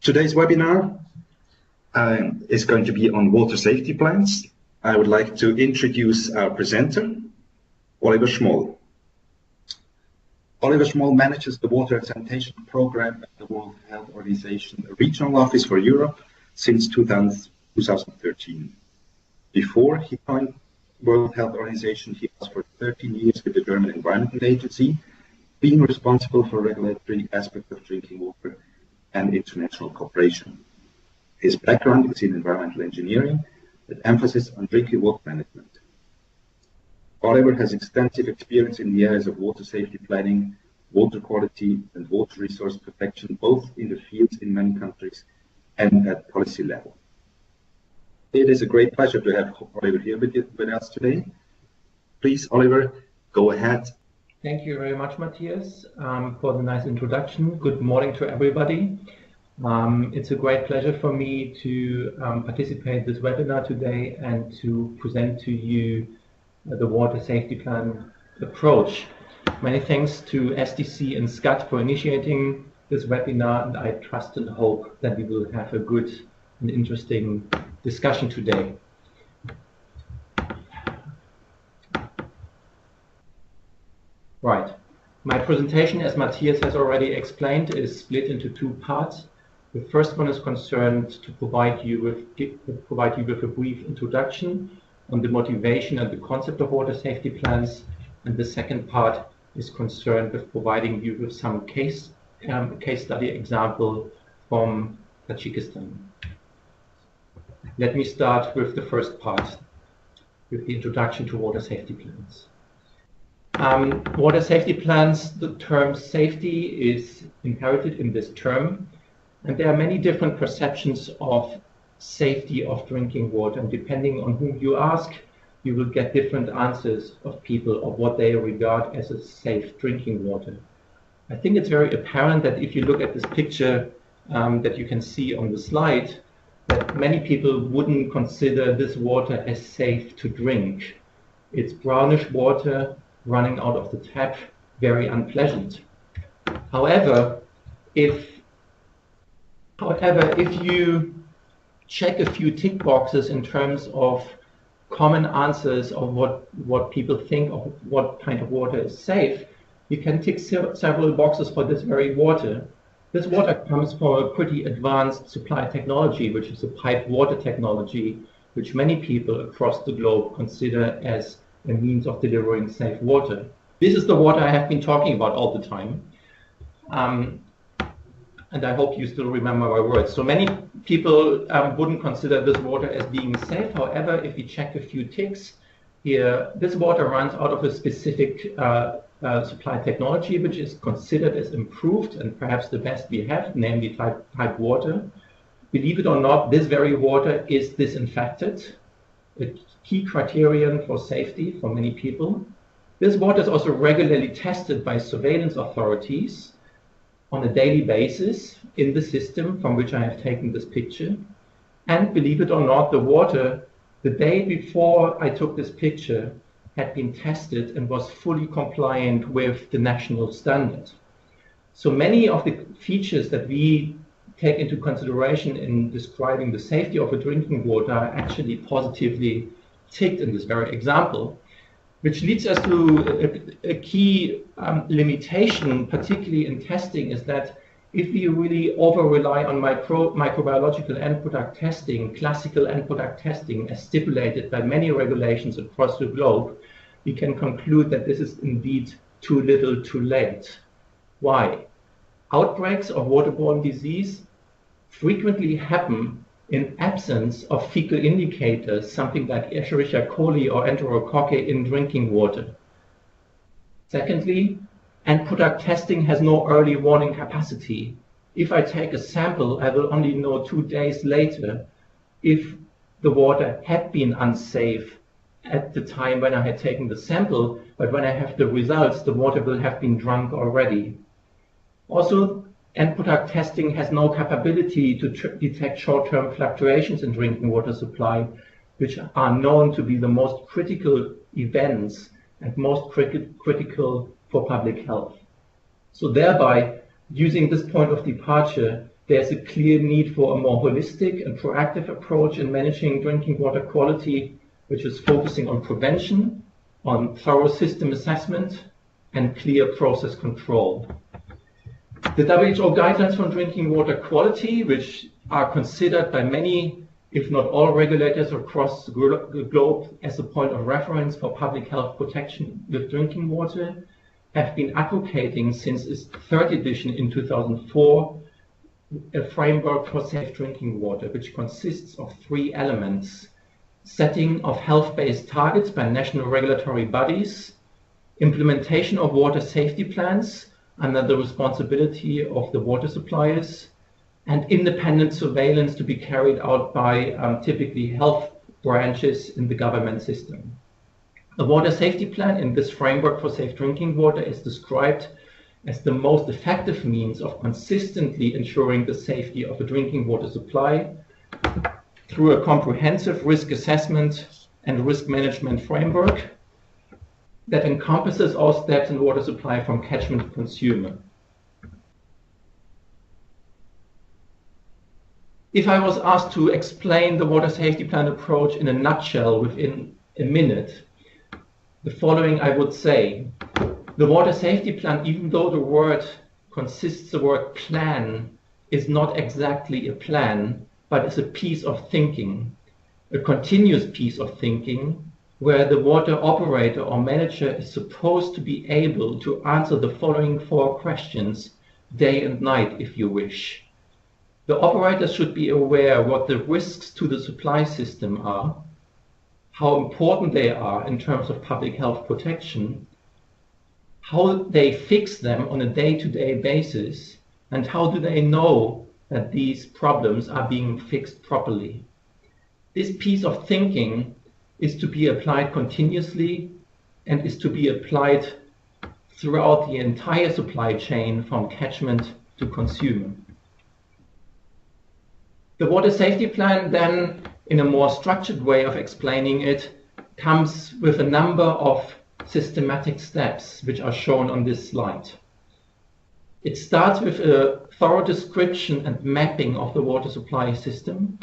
Today's webinar is going to be on water safety plans. I would like to introduce our presenter, Oliver Schmoll. Oliver Schmoll manages the water and sanitation program at the World Health Organization Regional Office for Europe since 2013. Before he joined World Health Organization, he was for 13 years with the German Environment Agency, being responsible for regulatory aspects of drinking water and international cooperation. His background is in environmental engineering with emphasis on drinking water management. Oliver has extensive experience in the areas of water safety planning, water quality, and water resource protection, both in the fields in many countries and at policy level. It is a great pleasure to have Oliver here with us today. Please, Oliver, go ahead. Thank you very much, Matthias, for the nice introduction. Good morning to everybody. It's a great pleasure for me to participate in this webinar today and to present to you the water safety plan approach. Many thanks to SDC and Skat for initiating this webinar, and I trust and hope that we will have a good and interesting discussion today. Right. My presentation, as Matthias has already explained, is split into two parts. The first one is concerned to provide you with a brief introduction on the motivation and the concept of water safety plans, and the second part is concerned with providing you with some case study example from Tajikistan. Let me start with the first part, with the introduction to water safety plans. Water safety plans, the term safety is inherited in this term, and there are many different perceptions of safety of drinking water, and depending on whom you ask, you will get different answers of people of what they regard as a safe drinking water. I think it's very apparent that if you look at this picture that you can see on the slide, that many people wouldn't consider this water as safe to drink. It's brownish water running out of the tap, very unpleasant. However, if you check a few tick boxes in terms of common answers of what people think of what kind of water is safe, you can tick several boxes for this very water. This water comes from a pretty advanced supply technology, which is a piped water technology, which many people across the globe consider as a means of delivering safe water. This is the water I have been talking about all the time. And I hope you still remember my words. So many people wouldn't consider this water as being safe. However, if you check a few ticks here, this water runs out of a specific supply technology, which is considered as improved and perhaps the best we have, namely piped water. Believe it or not, this very water is disinfected, a key criterion for safety for many people. This water is also regularly tested by surveillance authorities on a daily basis in the system from which I have taken this picture. And believe it or not, the water, the day before I took this picture, had been tested and was fully compliant with the national standard. So many of the features that we take into consideration in describing the safety of a drinking water are actually positively ticked in this very example, which leads us to a key limitation, particularly in testing, is that if we really over-rely on microbiological end product testing, classical end product testing, as stipulated by many regulations across the globe, we can conclude that this is indeed too little too late. Why? Outbreaks of waterborne disease frequently happen in absence of fecal indicators, something like Escherichia coli or Enterococci in drinking water. Secondly, end product testing has no early warning capacity. If I take a sample, I will only know 2 days later if the water had been unsafe at the time when I had taken the sample, but when I have the results, the water will have been drunk already. Also, end product testing has no capability to detect short-term fluctuations in drinking water supply, which are known to be the most critical events and most critical for public health. So thereby, using this point of departure, there's a clear need for a more holistic and proactive approach in managing drinking water quality, which is focusing on prevention, on thorough system assessment, and clear process control. The WHO guidelines for drinking water quality, which are considered by many, if not all, regulators across the globe as a point of reference for public health protection with drinking water, have been advocating since its third edition in 2004 a framework for safe drinking water, which consists of 3 elements: setting of health-based targets by national regulatory bodies, implementation of water safety plans under the responsibility of the water suppliers, and independent surveillance to be carried out by typically health branches in the government system. The water safety plan in this framework for safe drinking water is described as the most effective means of consistently ensuring the safety of a drinking water supply through a comprehensive risk assessment and risk management framework that encompasses all steps in water supply from catchment to consumer. If I was asked to explain the water safety plan approach in a nutshell within a minute, the following I would say. The water safety plan, even though the word consists the word plan, is not exactly a plan, but is a piece of thinking, a continuous piece of thinking, where the water operator or manager is supposed to be able to answer the following 4 questions day and night, if you wish. The operator should be aware what the risks to the supply system are, how important they are in terms of public health protection, how they fix them on a day-to-day basis, and how do they know that these problems are being fixed properly. This piece of thinking is to be applied continuously and is to be applied throughout the entire supply chain from catchment to consumer. The water safety plan then, in a more structured way of explaining it, comes with a number of systematic steps which are shown on this slide. It starts with a thorough description and mapping of the water supply system,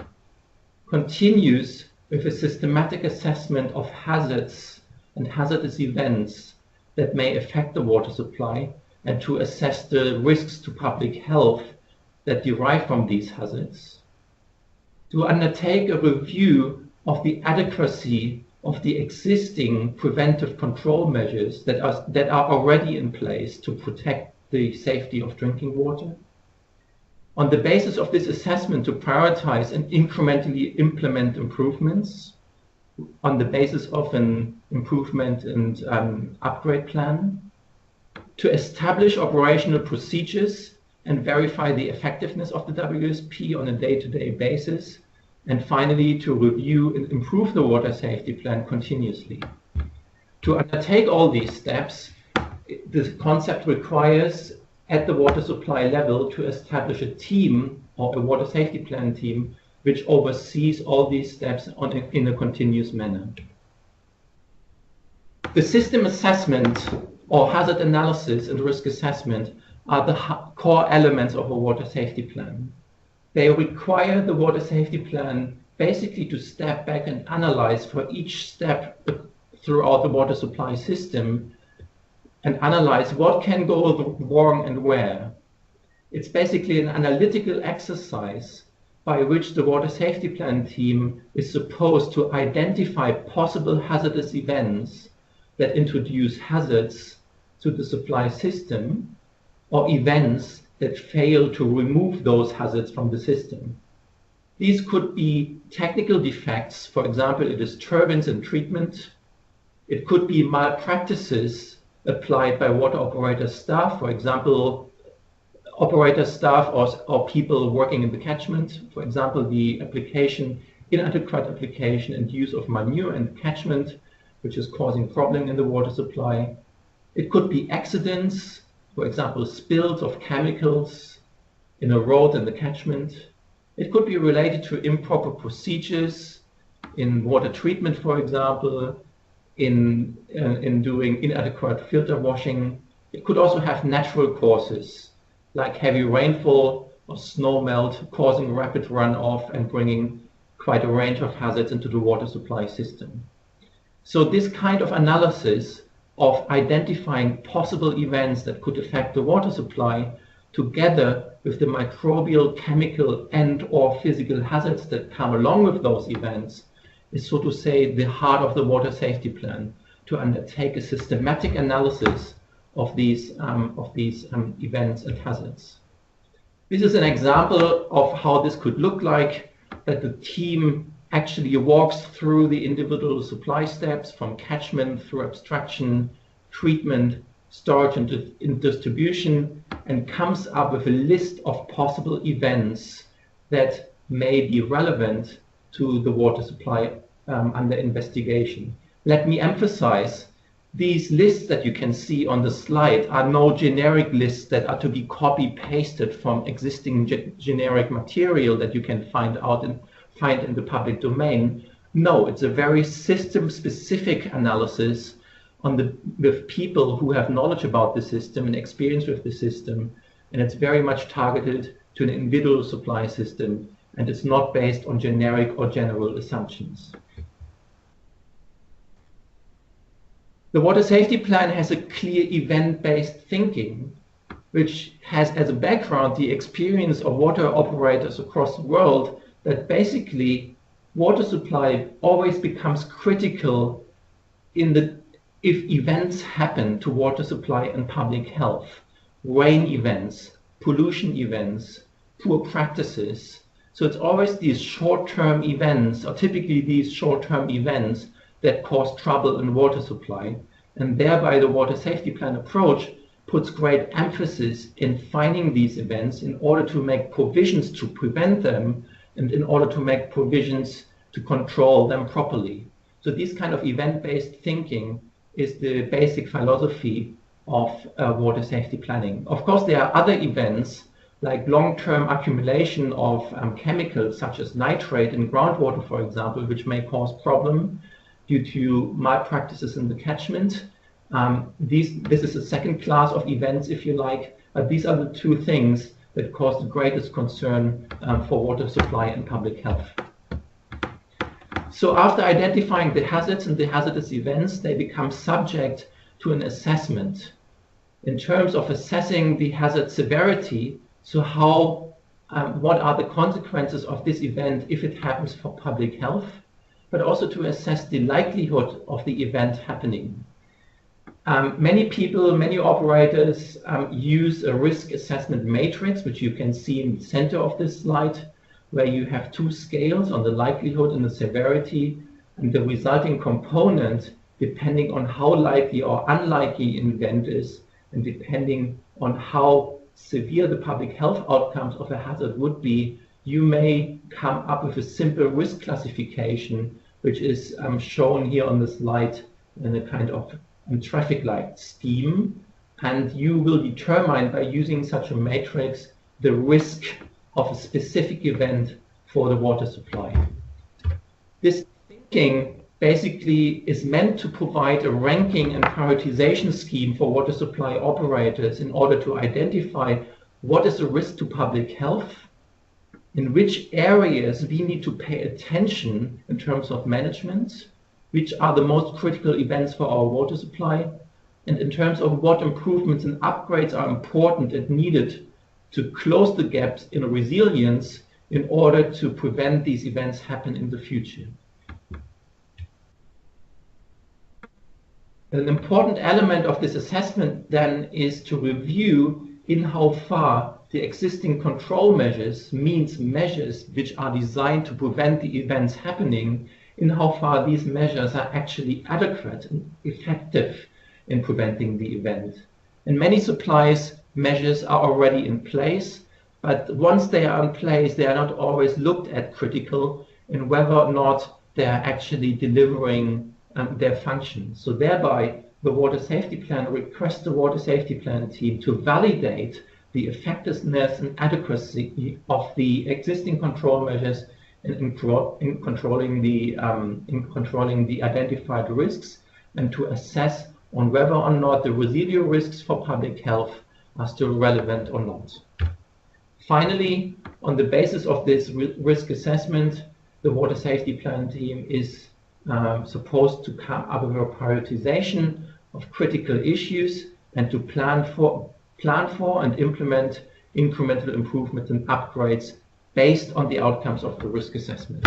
continues with a systematic assessment of hazards and hazardous events that may affect the water supply, and to assess the risks to public health that derive from these hazards, to undertake a review of the adequacy of the existing preventive control measures that are already in place to protect the safety of drinking water. On the basis of this assessment, to prioritize and incrementally implement improvements on the basis of an improvement and upgrade plan, to establish operational procedures and verify the effectiveness of the WSP on a day-to-day basis, and finally to review and improve the water safety plan continuously. To undertake all these steps, this concept requires at the water supply level to establish a team or a water safety plan team which oversees all these steps in a continuous manner. The system assessment or hazard analysis and risk assessment are the core elements of a water safety plan. They require the water safety plan basically to step back and analyze for each step throughout the water supply system and analyze what can go wrong and where. It's basically an analytical exercise by which the water safety plan team is supposed to identify possible hazardous events that introduce hazards to the supply system, or events that fail to remove those hazards from the system. These could be technical defects, for example, a disturbance in treatment. It could be malpractices applied by water operator staff, for example, operator staff or people working in the catchment, for example, the inadequate application and use of manure in catchment, which is causing problem in the water supply. It could be accidents, for example, spills of chemicals in a road in the catchment. It could be related to improper procedures in water treatment, for example, in doing inadequate filter washing. It could also have natural causes, like heavy rainfall or snow melt, causing rapid runoff and bringing quite a range of hazards into the water supply system. So this kind of analysis of identifying possible events that could affect the water supply, together with the microbial, chemical, and/or physical hazards that come along with those events, is, so to say, the heart of the water safety plan, to undertake a systematic analysis of these events and hazards. This is an example of how this could look like, that the team actually walks through the individual supply steps from catchment through abstraction, treatment, storage, and distribution, and comes up with a list of possible events that may be relevant to the water supply under investigation. Let me emphasize, these lists that you can see on the slide are no generic lists that are to be copy-pasted from existing generic material that you can find in the public domain. No, it's a very system-specific analysis with people who have knowledge about the system and experience with the system, and it's very much targeted to an individual supply system, and it's not based on generic or general assumptions. The water safety plan has a clear event-based thinking, which has as a background the experience of water operators across the world, that basically water supply always becomes critical if events happen to water supply and public health, rain events, pollution events, poor practices. So it's always these short-term events, or typically these short-term events, that cause trouble in water supply, and thereby the water safety plan approach puts great emphasis in finding these events in order to make provisions to prevent them, and in order to make provisions to control them properly. So this kind of event-based thinking is the basic philosophy of water safety planning. Of course, there are other events like long-term accumulation of chemicals such as nitrate in groundwater, for example, which may cause problem due to malpractices in the catchment. This is a second class of events, if you like, but these are the two things that cause the greatest concern for water supply and public health. So after identifying the hazards and the hazardous events, they become subject to an assessment in terms of assessing the hazard severity. So what are the consequences of this event if it happens for public health, but also to assess the likelihood of the event happening. Many people, many operators use a risk assessment matrix, which you can see in the center of this slide, where you have two scales on the likelihood and the severity, and the resulting component, depending on how likely or unlikely an event is, and depending on how severe the public health outcomes of a hazard would be, you may come up with a simple risk classification, which is shown here on the slide in a kind of traffic light scheme. And you will determine by using such a matrix the risk of a specific event for the water supply. This thinking basically is meant to provide a ranking and prioritization scheme for water supply operators in order to identify what is a risk to public health, in which areas we need to pay attention in terms of management, which are the most critical events for our water supply, and in terms of what improvements and upgrades are important and needed to close the gaps in resilience in order to prevent these events happen in the future. An important element of this assessment then is to review in how far the existing control measures, means measures which are designed to prevent the events happening, in how far these measures are actually adequate and effective in preventing the event. In many supplies, measures are already in place, but once they are in place, they are not always looked at critical in whether or not they are actually delivering their function. So thereby, the water safety plan requests the water safety plan team to validate the effectiveness and adequacy of the existing control measures in controlling the identified risks, and to assess on whether or not the residual risks for public health are still relevant or not. Finally, on the basis of this risk assessment, the water safety plan team is supposed to come up with a prioritization of critical issues and to plan for and implement incremental improvements and upgrades based on the outcomes of the risk assessment.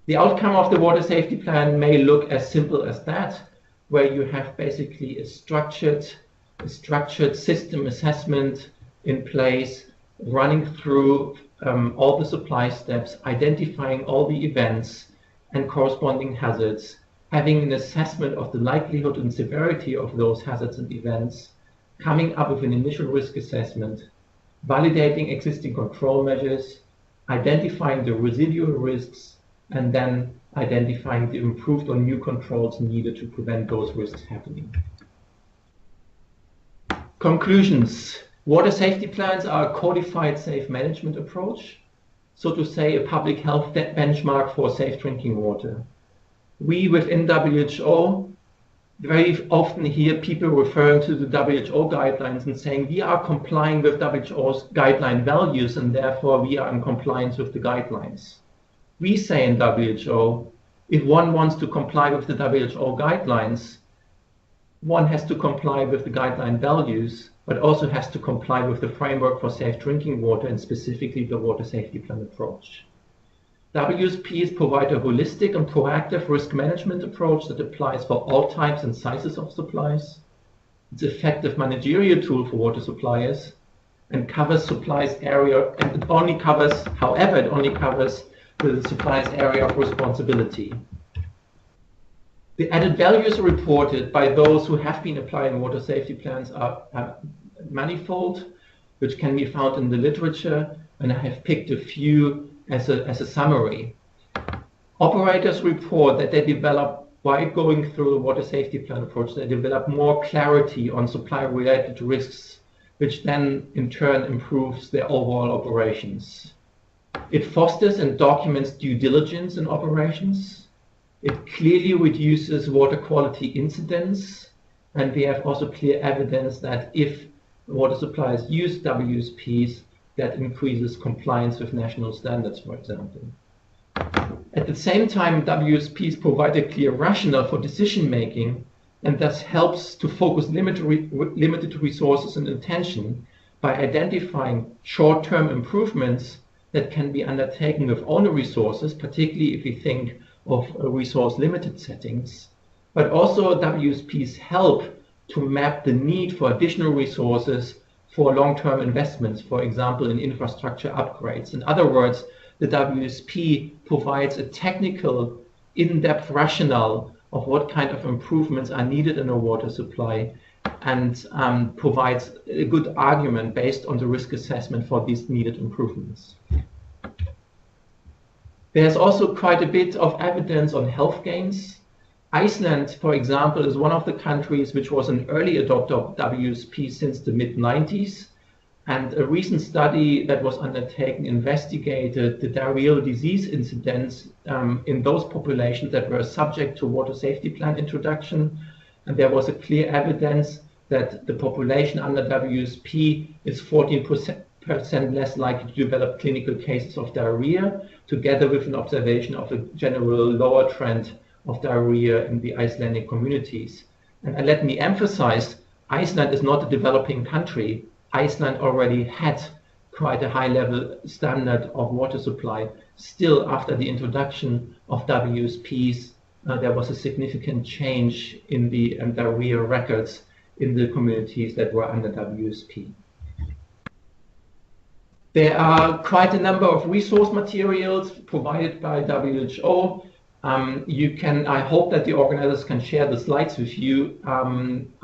The outcome of the water safety plan may look as simple as that, where you have basically a structured system assessment in place, running through all the supply steps, identifying all the events and corresponding hazards, having an assessment of the likelihood and severity of those hazards and events, coming up with an initial risk assessment, validating existing control measures, identifying the residual risks, and then identifying the improved or new controls needed to prevent those risks happening. Conclusions. Water safety plans are a codified safe management approach, so to say a public health benchmark for safe drinking water. We within WHO very often hear people referring to the WHO guidelines and saying we are complying with WHO's guideline values and therefore we are in compliance with the guidelines. We say in WHO, if one wants to comply with the WHO guidelines, one has to comply with the guideline values, but also has to comply with the framework for safe drinking water and specifically the water safety plan approach. WSPs provide a holistic and proactive risk management approach that applies for all types and sizes of supplies. It's an effective managerial tool for water suppliers and covers supplies area, and it only covers the supplier's area of responsibility. The added values reported by those who have been applying water safety plans are manifold, which can be found in the literature, and I have picked a few as a summary. Operators report that they develop, by going through the water safety plan approach, they develop more clarity on supply-related risks, which then in turn improves their overall operations. It fosters and documents due diligence in operations. It clearly reduces water quality incidents, and we have also clear evidence that if water suppliers use WSPs, that increases compliance with national standards, for example. At the same time, WSPs provide a clear rationale for decision making and thus helps to focus limited resources and attention by identifying short-term improvements that can be undertaken with owner resources, particularly if we think of resource-limited settings. But also WSPs help to map the need for additional resources for long-term investments, for example, in infrastructure upgrades. In other words, the WSP provides a technical, in-depth rationale of what kind of improvements are needed in a water supply and provides a good argument based on the risk assessment for these needed improvements. There's also quite a bit of evidence on health gains. Iceland, for example, is one of the countries which was an early adopter of WSP since the mid-90s. And a recent study that was undertaken investigated the diarrheal disease incidence in those populations that were subject to water safety plan introduction. And there was a clear evidence that the population under WSP is 14% less likely to develop clinical cases of diarrhea, together with an observation of a general lower trend of diarrhea in the Icelandic communities. And let me emphasize, Iceland is not a developing country. Iceland already had quite a high level standard of water supply. Still, after the introduction of WSPs, there was a significant change in the diarrhea records in the communities that were under WSP. There are quite a number of resource materials provided by WHO. I hope that the organizers can share the slides with you after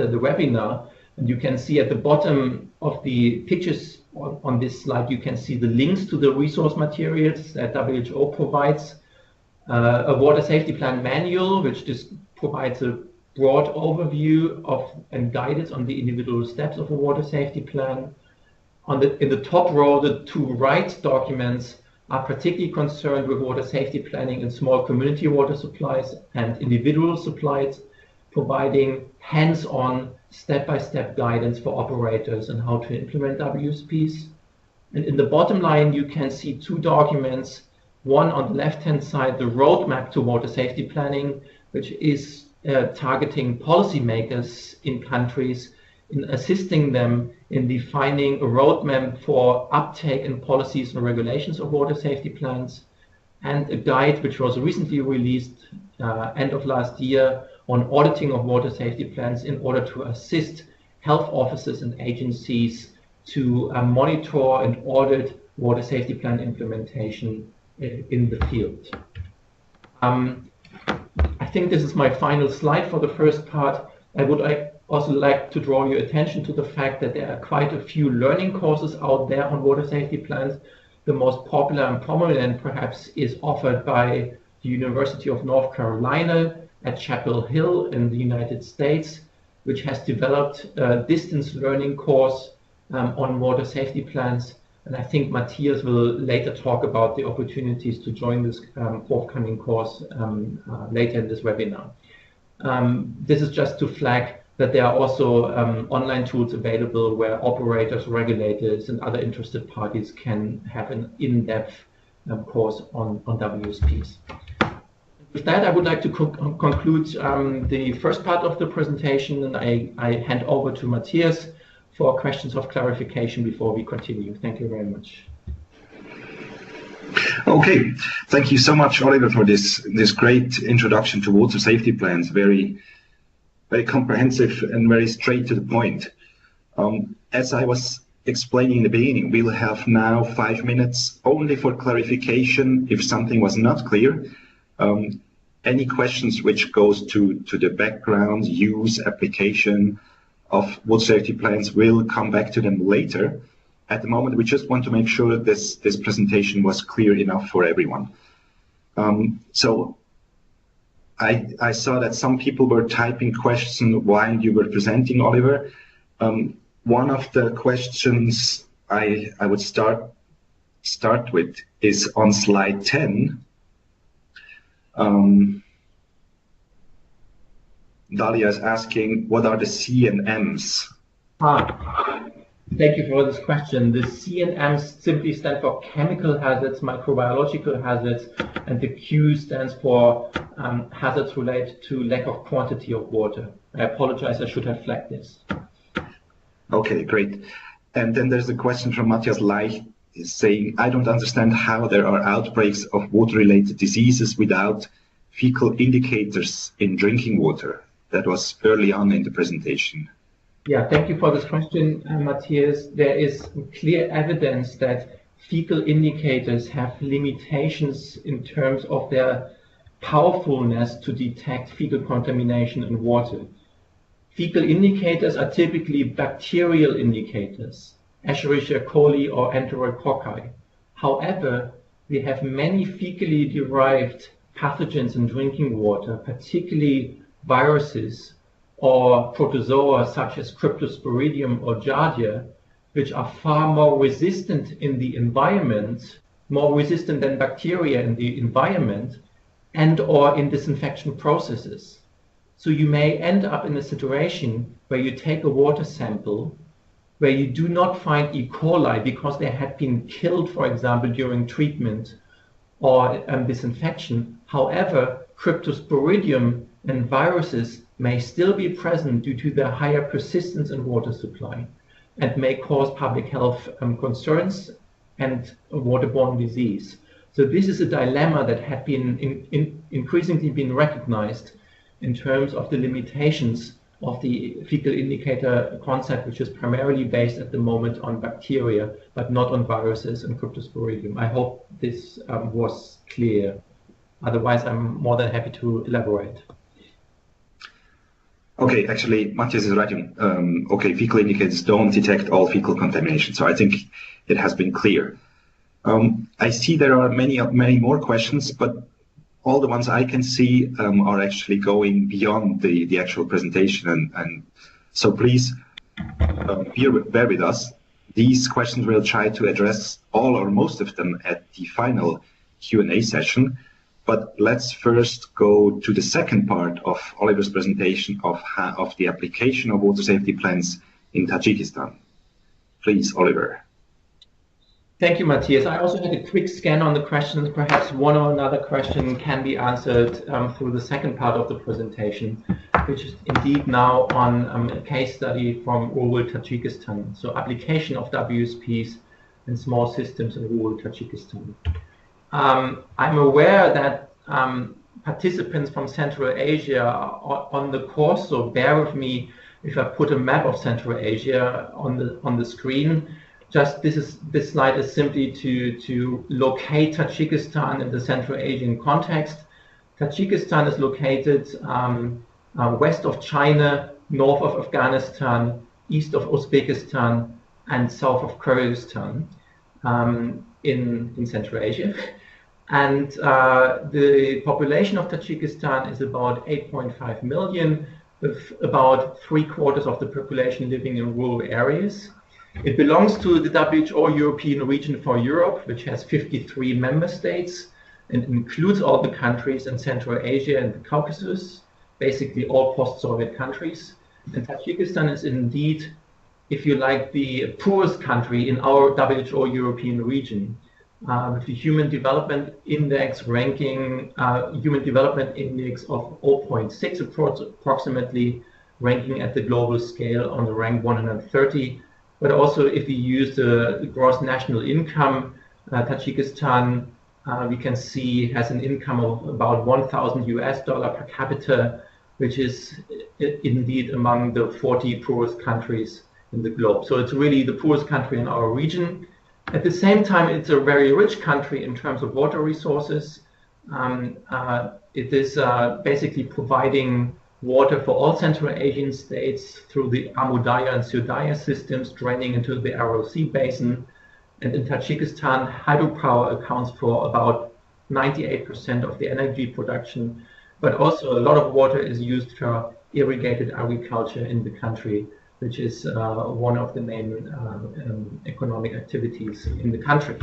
the webinar. And you can see at the bottom of the pictures on this slide, you can see the links to the resource materials that WHO provides. A water safety plan manual, which just provides a broad overview of and guidance on the individual steps of a water safety plan. In the top row, the two right documents are particularly concerned with water safety planning in small community water supplies and individual supplies, providing hands-on, step-by-step guidance for operators on how to implement WSPs. And in the bottom line, you can see two documents. One on the left-hand side, the roadmap to water safety planning, which is targeting policymakers in countries in assisting them in defining a roadmap for uptake in policies and regulations of water safety plans, and a guide which was recently released end of last year on auditing of water safety plans in order to assist health officers and agencies to monitor and audit water safety plan implementation in the field. I think this is my final slide for the first part. I would also like to draw your attention to the fact that there are quite a few learning courses out there on water safety plans. The most popular and prominent perhaps is offered by the University of North Carolina at Chapel Hill in the United States, which has developed a distance learning course on water safety plans. And I think Matthias will later talk about the opportunities to join this forthcoming course later in this webinar. This is just to flag that there are also online tools available where operators, regulators, and other interested parties can have an in-depth course on WSPs. With that, I would like to conclude the first part of the presentation, and I hand over to Matthias for questions of clarification before we continue. Thank you very much. Okay, thank you so much, Oliver, for this great introduction to water safety plans. Very comprehensive and very straight to the point. As I was explaining in the beginning, we'll have now 5 minutes only for clarification if something was not clear. Any questions which goes to the background, use, application of water safety plans, will come back to them later. At the moment, we just want to make sure that this presentation was clear enough for everyone. So I saw that some people were typing questions while you were presenting, Oliver. One of the questions I would start with is on slide 10. Dalia is asking, what are the C and M's? Thank you for this question. The C and M's simply stand for chemical hazards, microbiological hazards, and the Q stands for hazards related to lack of quantity of water. I apologize, I should have flagged this. Okay, great. And then there's a question from Matthias Leicht saying, I don't understand how there are outbreaks of water-related diseases without fecal indicators in drinking water. That was early on in the presentation. Yeah, thank you for this question, Matthias. There is clear evidence that fecal indicators have limitations in terms of their powerfulness to detect fecal contamination in water. Fecal indicators are typically bacterial indicators, Escherichia coli or Enterococci. However, we have many fecally derived pathogens in drinking water, particularly viruses or protozoa such as Cryptosporidium or Giardia, which are far more resistant in the environment, more resistant than bacteria in the environment, and or in disinfection processes. So you may end up in a situation where you take a water sample where you do not find E. coli because they had been killed, for example, during treatment or disinfection. However, Cryptosporidium and viruses may still be present due to their higher persistence in water supply and may cause public health concerns and waterborne disease. So this is a dilemma that had been increasingly been recognized in terms of the limitations of the fecal indicator concept, which is primarily based at the moment on bacteria, but not on viruses and Cryptosporidium. I hope this was clear. Otherwise, I'm more than happy to elaborate. Okay, actually, Matthias is right. Okay, fecal indicators don't detect all fecal contamination, so I think it has been clear. I see there are many more questions, but all the ones I can see are actually going beyond the actual presentation, and so please bear with us. These questions we'll try to address all or most of them at the final Q&A session. But let's first go to the second part of Oliver's presentation of the application of water safety plans in Tajikistan. Please, Oliver. Thank you, Matthias. I also had a quick scan on the questions. Perhaps one or another question can be answered through the second part of the presentation, which is indeed now on a case study from rural Tajikistan. So application of WSPs in small systems in rural Tajikistan. I'm aware that participants from Central Asia are on the course, so bear with me if I put a map of Central Asia on the screen. Just this slide is simply to locate Tajikistan in the Central Asian context. Tajikistan is located west of China, north of Afghanistan, east of Uzbekistan, and south of Kyrgyzstan in Central Asia. And the population of Tajikistan is about 8.5 million, with about 3/4 of the population living in rural areas. It belongs to the WHO European Region for Europe, which has 53 member states and includes all the countries in Central Asia and the Caucasus, basically all post-Soviet countries. And Tajikistan is indeed, if you like, the poorest country in our WHO European region, with the Human Development Index ranking, Human Development Index of 0.6 approximately, ranking at the global scale on the rank 130. But also, if we use the gross national income, Tajikistan, we can see has an income of about $1,000 per capita, which is indeed among the 40 poorest countries in the globe. So it's really the poorest country in our region. At the same time, it's a very rich country in terms of water resources. It is basically providing water for all Central Asian states through the Amudaya and Sudaya systems draining into the Aral Sea basin. And in Tajikistan, hydropower accounts for about 98% of the energy production, but also a lot of water is used for irrigated agriculture in the country, which is one of the main economic activities in the country.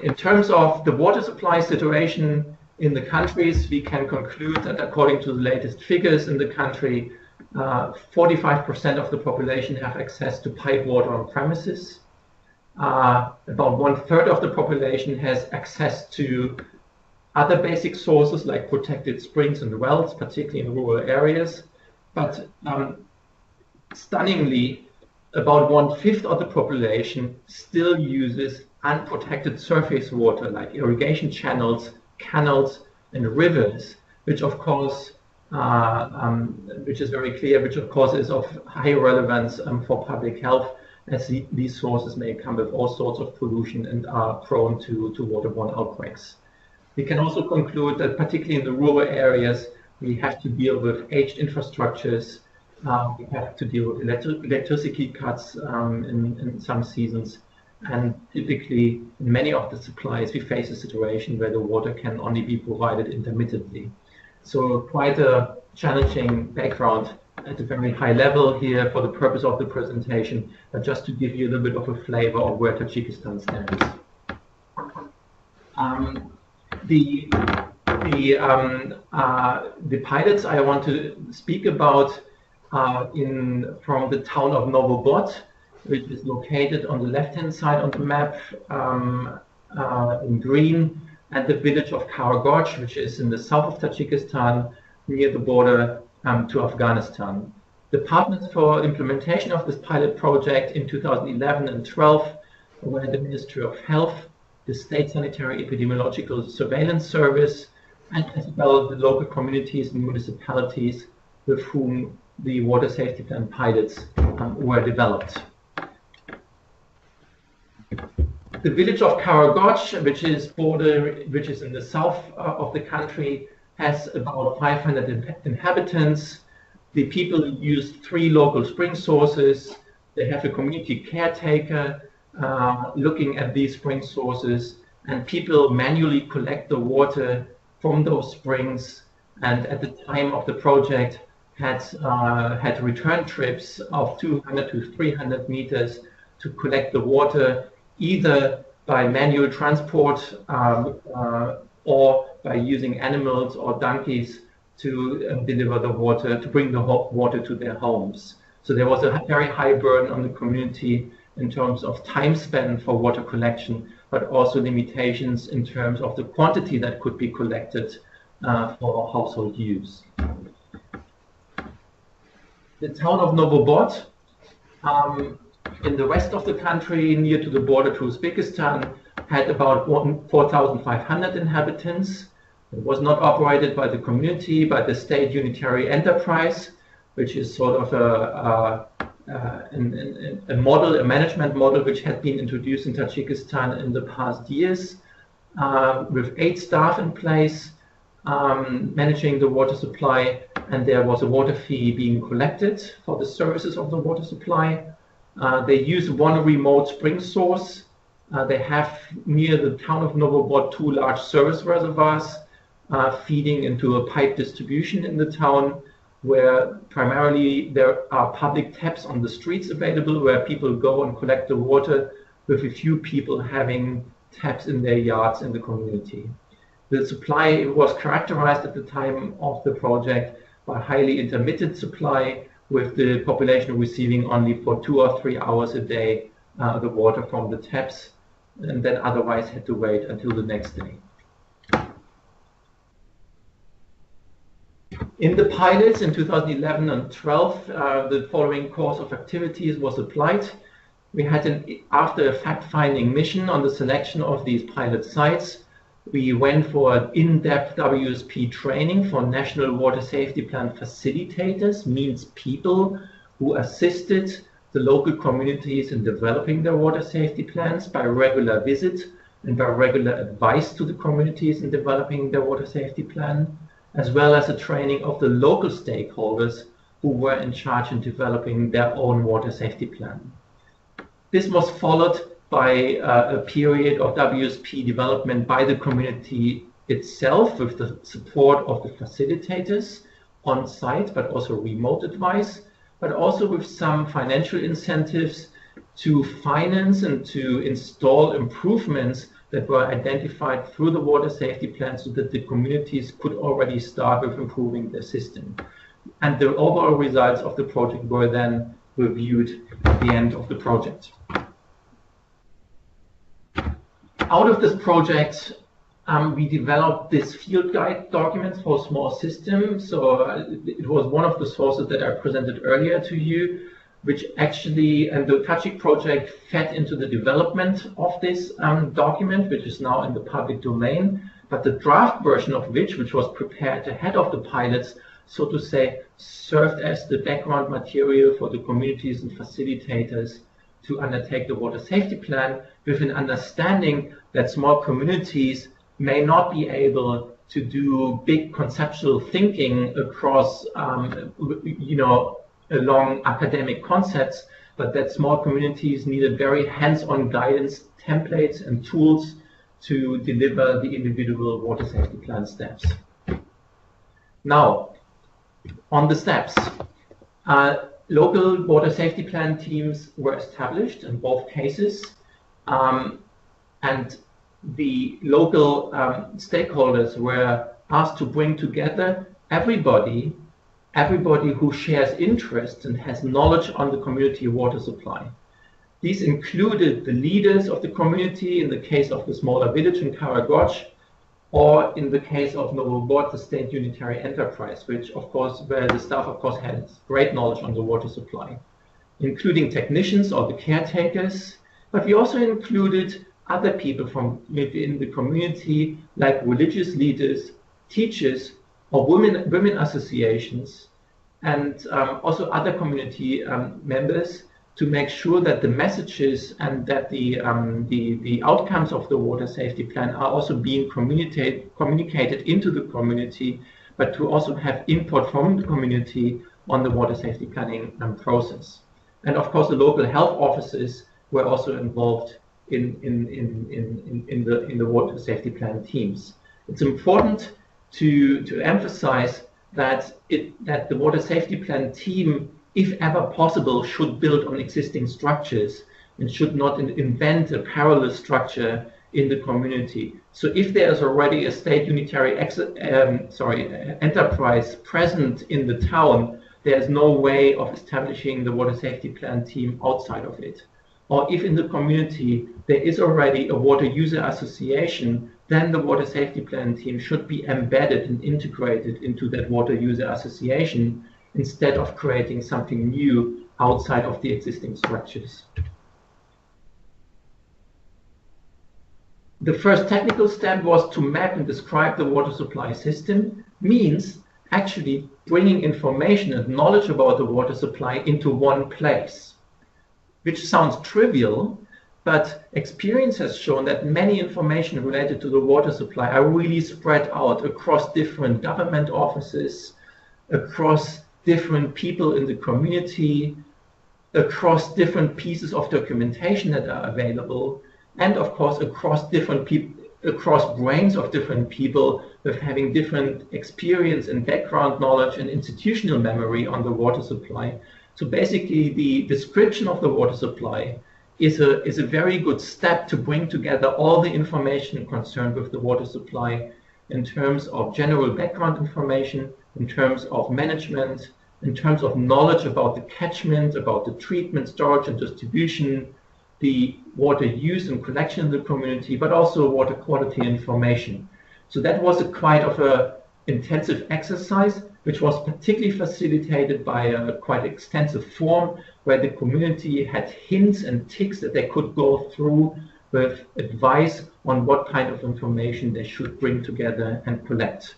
In terms of the water supply situation in the countries, we can conclude that according to the latest figures in the country, 45% of the population have access to pipe water on premises. About 1/3 of the population has access to other basic sources like protected springs and wells, particularly in rural areas. But stunningly, about 1/5 of the population still uses unprotected surface water like irrigation channels, canals, and rivers, which of course, which is very clear, which of course is of high relevance for public health, as these sources may come with all sorts of pollution and are prone to waterborne outbreaks. We can also conclude that particularly in the rural areas, we have to deal with aged infrastructures. We have to deal with electricity cuts in some seasons. And typically, in many of the supplies, we face a situation where the water can only be provided intermittently. So quite a challenging background at a very high level here for the purpose of the presentation, but just to give you a little bit of a flavor of where Tajikistan stands. The pilots I want to speak about from the town of Novobod, which is located on the left-hand side on the map in green, and the village of Quaragoch, which is in the south of Tajikistan, near the border to Afghanistan. The partners for implementation of this pilot project in 2011 and 12 were the Ministry of Health, the State Sanitary Epidemiological Surveillance Service, and as well the local communities and municipalities with whom the water safety plan pilots were developed. The village of Quaragoch, which is in the south of the country, has about 500 inhabitants. The people use 3 local spring sources. They have a community caretaker looking at these spring sources, and people manually collect the water from those springs. And at the time of the project, had return trips of 200 to 300 meters to collect the water, either by manual transport or by using animals or donkeys to deliver the water, to bring the water to their homes. So there was a very high burden on the community in terms of time spent for water collection, but also limitations in terms of the quantity that could be collected for household use. The town of Novobod, in the west of the country, near to the border to Uzbekistan, had about 4,500 inhabitants. It was not operated by the community, by the state unitary enterprise, which is sort of a model, a management model, which had been introduced in Tajikistan in the past years, with 8 staff in place, managing the water supply, and there was a water fee being collected for the services of the water supply. They use one remote spring source. They have near the town of Novobod 2 large service reservoirs feeding into a pipe distribution in the town, where primarily there are public taps on the streets available where people go and collect the water, with a few people having taps in their yards in the community. The supply was characterized at the time of the project by highly intermittent supply, with the population receiving only for 2 or 3 hours a day the water from the taps, and then otherwise had to wait until the next day. In the pilots in 2011 and 12, the following course of activities was applied. We had after a fact-finding mission on the selection of these pilot sites, we went for an in-depth WSP training for National Water Safety Plan facilitators, means people who assisted the local communities in developing their water safety plans by regular visit and by regular advice to the communities in developing their water safety plan, as well as a training of the local stakeholders who were in charge in developing their own water safety plan. This was followed by a period of WSP development by the community itself, with the support of the facilitators on site, but also remote advice, but also with some financial incentives to finance and to install improvements that were identified through the water safety plan, so that the communities could already start with improving their system. And the overall results of the project were then reviewed at the end of the project. Out of this project, we developed this field guide document for small systems. So it was one of the sources that I presented earlier to you, which actually, and the Tajik project fed into the development of this document, which is now in the public domain, but the draft version of which was prepared ahead of the pilots, so to say, served as the background material for the communities and facilitators to undertake the water safety plan, with an understanding that small communities may not be able to do big conceptual thinking across, along academic concepts, but that small communities needed very hands-on guidance, templates and tools to deliver the individual water safety plan steps. Now, on the steps, local water safety plan teams were established in both cases, and the local stakeholders were asked to bring together everybody who shares interests and has knowledge on the community water supply. These included the leaders of the community in the case of the smaller village in Quaragoch, or in the case of Novobod, the state unitary enterprise, which of course, where the staff of course has great knowledge on the water supply, including technicians or the caretakers, but we also included other people from within the community, like religious leaders, teachers, or women associations, and also other community members, to make sure that the messages and that the outcomes of the water safety plan are also being communicated into the community, but to also have input from the community on the water safety planning process. And of course, the local health offices were also involved in the water safety plan teams. It's important to emphasize that the water safety plan team, if ever possible, should build on existing structures and should not invent a parallel structure in the community. So if there is already a state unitary enterprise present in the town, there's no way of establishing the water safety plan team outside of it. Or if in the community there is already a water user association, then the water safety plan team should be embedded and integrated into that water user association instead of creating something new outside of the existing structures. The first technical step was to map and describe the water supply system, means actually bringing information and knowledge about the water supply into one place, which sounds trivial, but experience has shown that many information related to the water supply are really spread out across different government offices, across different people in the community, across different pieces of documentation that are available, and of course across different people, across brains of different people with having different experience and background knowledge and institutional memory on the water supply. So basically the description of the water supply is a very good step to bring together all the information concerned with the water supply in terms of general background information, in terms of management, in terms of knowledge about the catchment, about the treatment, storage and distribution, the water use and collection in the community, but also water quality information. So that was a quite of a intensive exercise, which was particularly facilitated by a quite extensive form where the community had hints and ticks that they could go through with advice on what kind of information they should bring together and collect.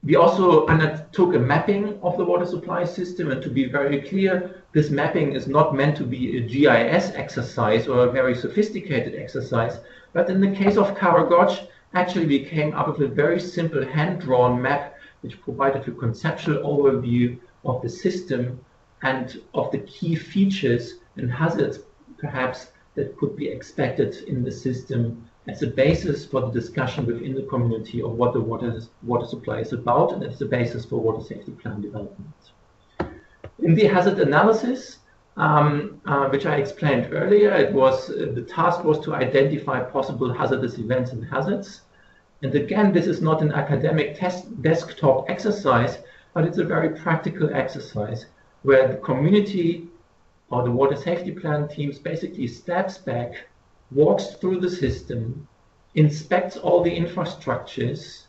We also undertook a mapping of the water supply system, and to be very clear, this mapping is not meant to be a GIS exercise or a very sophisticated exercise, but in the case of Quaragoch, actually we came up with a very simple hand-drawn map which provided a conceptual overview of the system and of the key features and hazards perhaps that could be expected in the system as a basis for the discussion within the community of what the water supply is about, and as the basis for water safety plan development. In the hazard analysis, which I explained earlier, it was the task was to identify possible hazardous events and hazards. And again, this is not an academic desktop exercise, but it's a very practical exercise where the community or the water safety plan teams basically steps back, walks through the system, inspects all the infrastructures,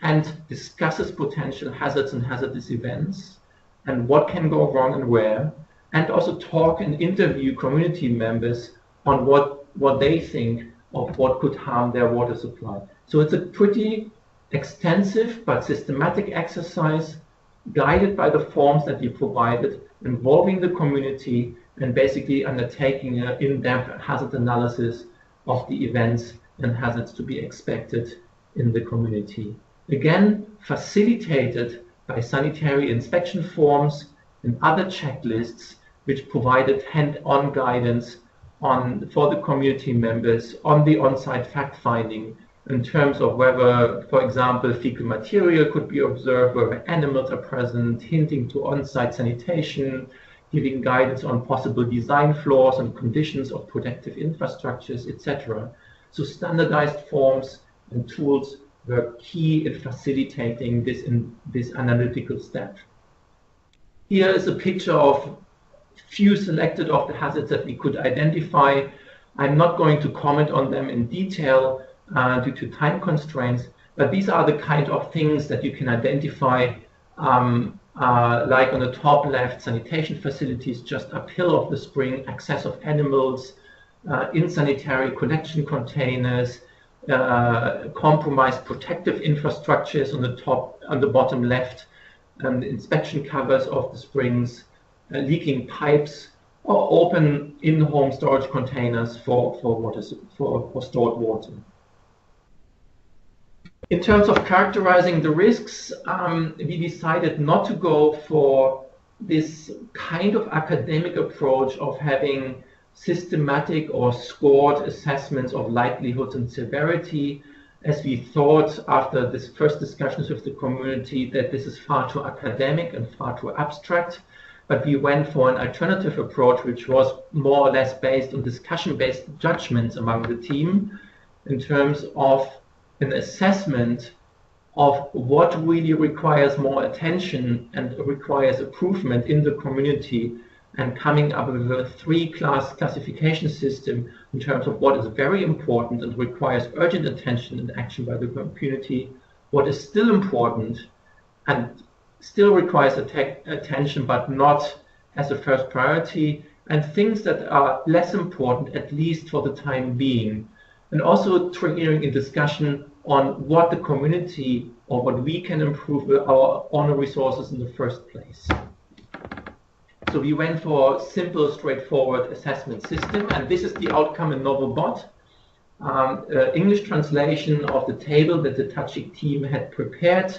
and discusses potential hazards and hazardous events, and what can go wrong and where, and also talk and interview community members on what they think of what could harm their water supply. So it's a pretty extensive but systematic exercise guided by the forms that we provided, involving the community and basically undertaking an in-depth hazard analysis of the events and hazards to be expected in the community. Again, facilitated by sanitary inspection forms and other checklists which provided hand-on guidance for the community members on the on-site fact-finding in terms of whether, for example, fecal material could be observed, whether animals are present, hinting to on-site sanitation, giving guidance on possible design flaws and conditions of protective infrastructures, etc. So standardized forms and tools were key in facilitating this analytical step. Here is a picture of few selected of the hazards that we could identify. I'm not going to comment on them in detail due to time constraints, but these are the kind of things that you can identify, like on the top left, sanitation facilities just uphill of the spring, access of animals, insanitary collection containers, compromised protective infrastructures on the bottom left, inspection covers of the springs, leaking pipes, or open in-home storage containers for stored water. In terms of characterizing the risks, we decided not to go for this kind of academic approach of having systematic or scored assessments of likelihoods and severity, as we thought after this first discussions with the community that this is far too academic and far too abstract. but we went for an alternative approach, which was more or less based on discussion-based judgments among the team in terms of an assessment of what really requires more attention and requires improvement in the community, and coming up with a three-class classification system in terms of what is very important and requires urgent attention and action by the community, what is still important and still requires attention but not as a first priority, and things that are less important, at least for the time being. And also triggering a discussion on what the community or what we can improve with our own resources in the first place. So we went for a simple, straightforward assessment system, and this is the outcome in Novobod. English translation of the table that the Tajik team had prepared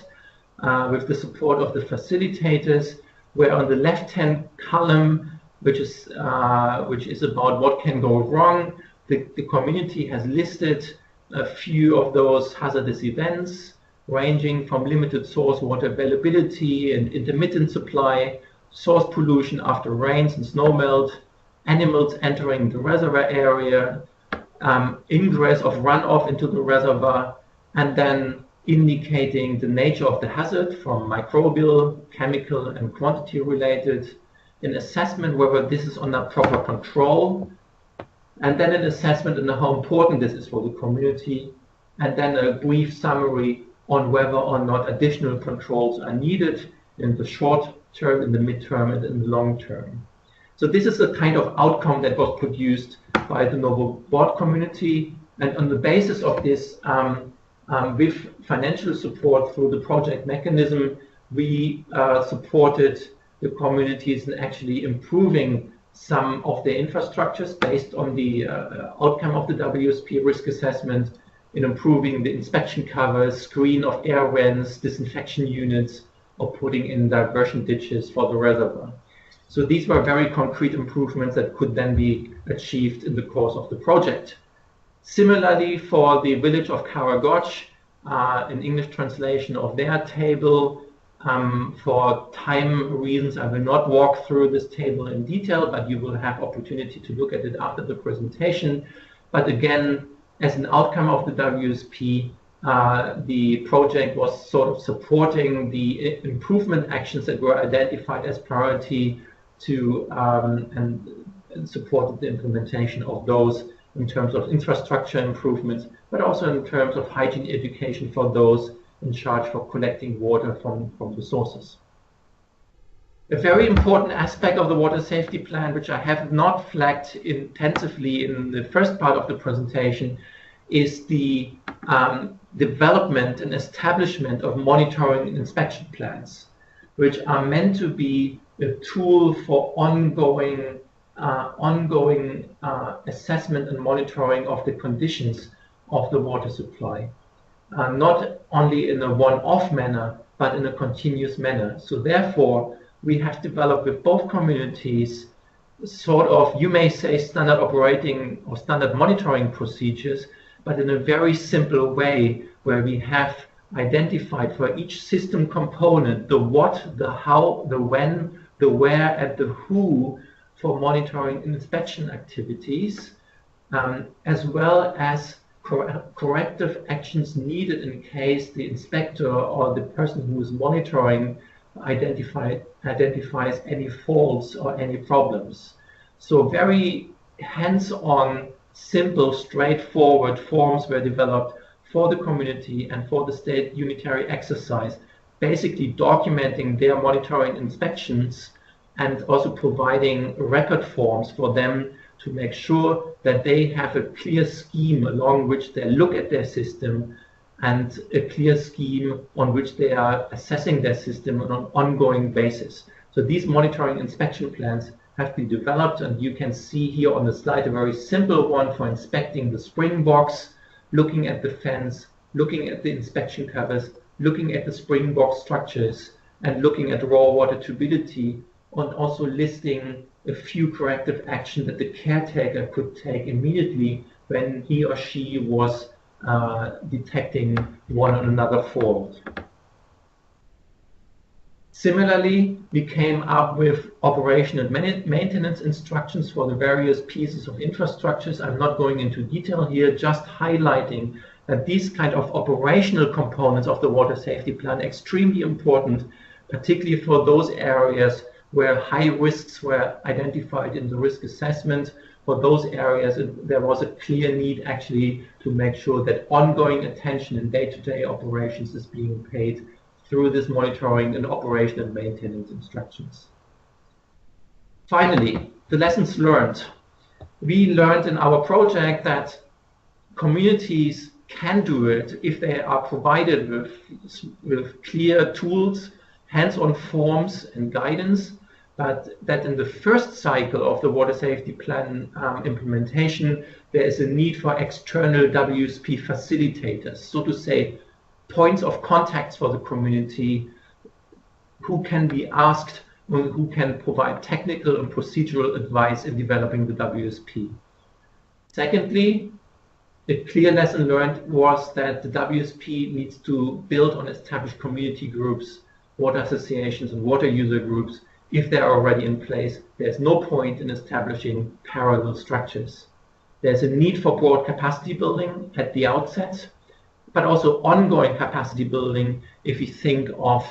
with the support of the facilitators, where on the left-hand column, which is about what can go wrong, the community has listed a few of those hazardous events, ranging from limited source water availability and intermittent supply, source pollution after rains and snowmelt, animals entering the reservoir area, ingress of runoff into the reservoir, and then indicating the nature of the hazard from microbial, chemical, and quantity related, an assessment whether this is under proper control, and then an assessment on how important this is for the community, and then a brief summary on whether or not additional controls are needed in the short term, in the midterm, and in the long term. So this is the kind of outcome that was produced by the Novobod community, and on the basis of this, with financial support through the project mechanism, we supported the communities in actually improving some of their infrastructures based on the outcome of the WSP risk assessment, in improving the inspection covers, screen of air vents, disinfection units, or putting in diversion ditches for the reservoir. So these were very concrete improvements that could then be achieved in the course of the project. Similarly, for the village of Quaragoch, an English translation of their table, for time reasons, I will not walk through this table in detail, but you will have opportunity to look at it after the presentation. But again, as an outcome of the WSP, the project was sort of supporting the improvement actions that were identified as priority to and supported the implementation of those in terms of infrastructure improvements, but also in terms of hygiene education for those in charge for collecting water from the sources. A very important aspect of the water safety plan, which I have not flagged intensively in the first part of the presentation, is the development and establishment of monitoring and inspection plans, which are meant to be a tool for ongoing assessment and monitoring of the conditions of the water supply, not only in a one-off manner, but in a continuous manner. So therefore, we have developed with both communities sort of, you may say, standard operating or standard monitoring procedures, but in a very simple way, where we have identified for each system component the what, the how, the when, the where, and the who for monitoring and inspection activities, as well as corrective actions needed in case the inspector or the person who is monitoring identifies any faults or any problems. So very hands-on, simple, straightforward forms were developed for the community and for the state unitary exercise, basically documenting their monitoring inspections and also providing record forms for them to make sure that they have a clear scheme along which they look at their system and a clear scheme on which they are assessing their system on an ongoing basis. So these monitoring inspection plans have been developed, and you can see here on the slide a very simple one for inspecting the spring box, looking at the fence, looking at the inspection covers, looking at the spring box structures, and looking at raw water turbidity, and also listing a few corrective actions that the caretaker could take immediately when he or she was detecting one or another fault. Similarly, we came up with operation and maintenance instructions for the various pieces of infrastructures. I'm not going into detail here, just highlighting that these kind of operational components of the water safety plan are extremely important, particularly for those areas where high risks were identified in the risk assessment. For those areas, there was a clear need actually to make sure that ongoing attention in day-to-day operations is being paid through this monitoring and operation and maintenance instructions. Finally, the lessons learned. We learned in our project that communities can do it if they are provided with clear tools, hands-on forms and guidance, but that in the first cycle of the water safety plan implementation, there is a need for external WSP facilitators, so to say, points of contacts for the community who can be asked, who can provide technical and procedural advice in developing the WSP. Secondly, a clear lesson learned was that the WSP needs to build on established community groups, water associations and water user groups. If they're already in place, there's no point in establishing parallel structures. There's a need for broad capacity building at the outset, but also ongoing capacity building if we think of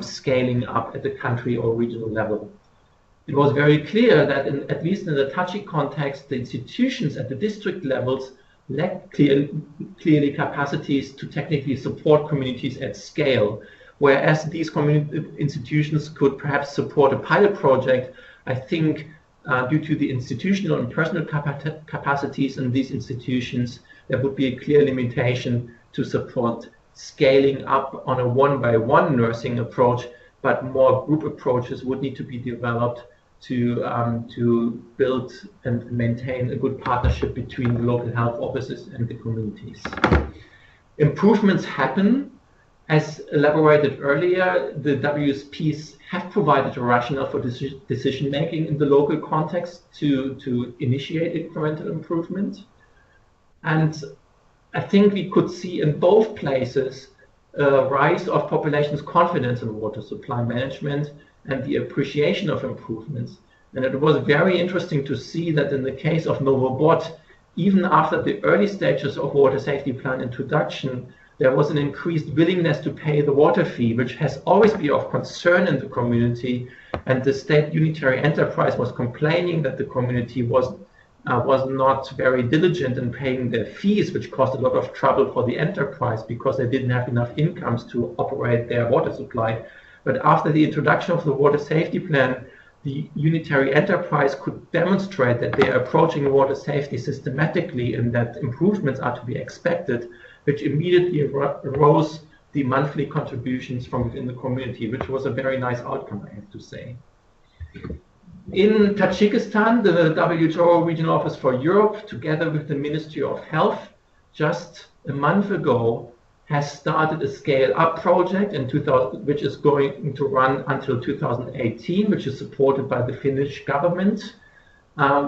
scaling up at the country or regional level. It was very clear that, at least in the Tajik context, the institutions at the district levels lack clearly capacities to technically support communities at scale, whereas these community institutions could perhaps support a pilot project. I think due to the institutional and personal capacities in these institutions, there would be a clear limitation to support scaling up on a one-by-one nursing approach, but more group approaches would need to be developed to build and maintain a good partnership between the local health offices and the communities. Improvements happen. As elaborated earlier, the WSPs have provided a rationale for decision-making in the local context to initiate incremental improvement. And I think we could see in both places a rise of population's confidence in water supply management and the appreciation of improvements. And it was very interesting to see that in the case of Novobod, even after the early stages of water safety plan introduction, there was an increased willingness to pay the water fee, which has always been of concern in the community. And the state unitary enterprise was complaining that the community was not very diligent in paying their fees, which caused a lot of trouble for the enterprise because they didn't have enough incomes to operate their water supply. But after the introduction of the water safety plan, the unitary enterprise could demonstrate that they are approaching water safety systematically and that improvements are to be expected, which immediately rose the monthly contributions from within the community, which was a very nice outcome, I have to say. In Tajikistan, the WHO Regional Office for Europe, together with the Ministry of Health, just a month ago, has started a scale-up project which is going to run until 2018, which is supported by the Finnish government,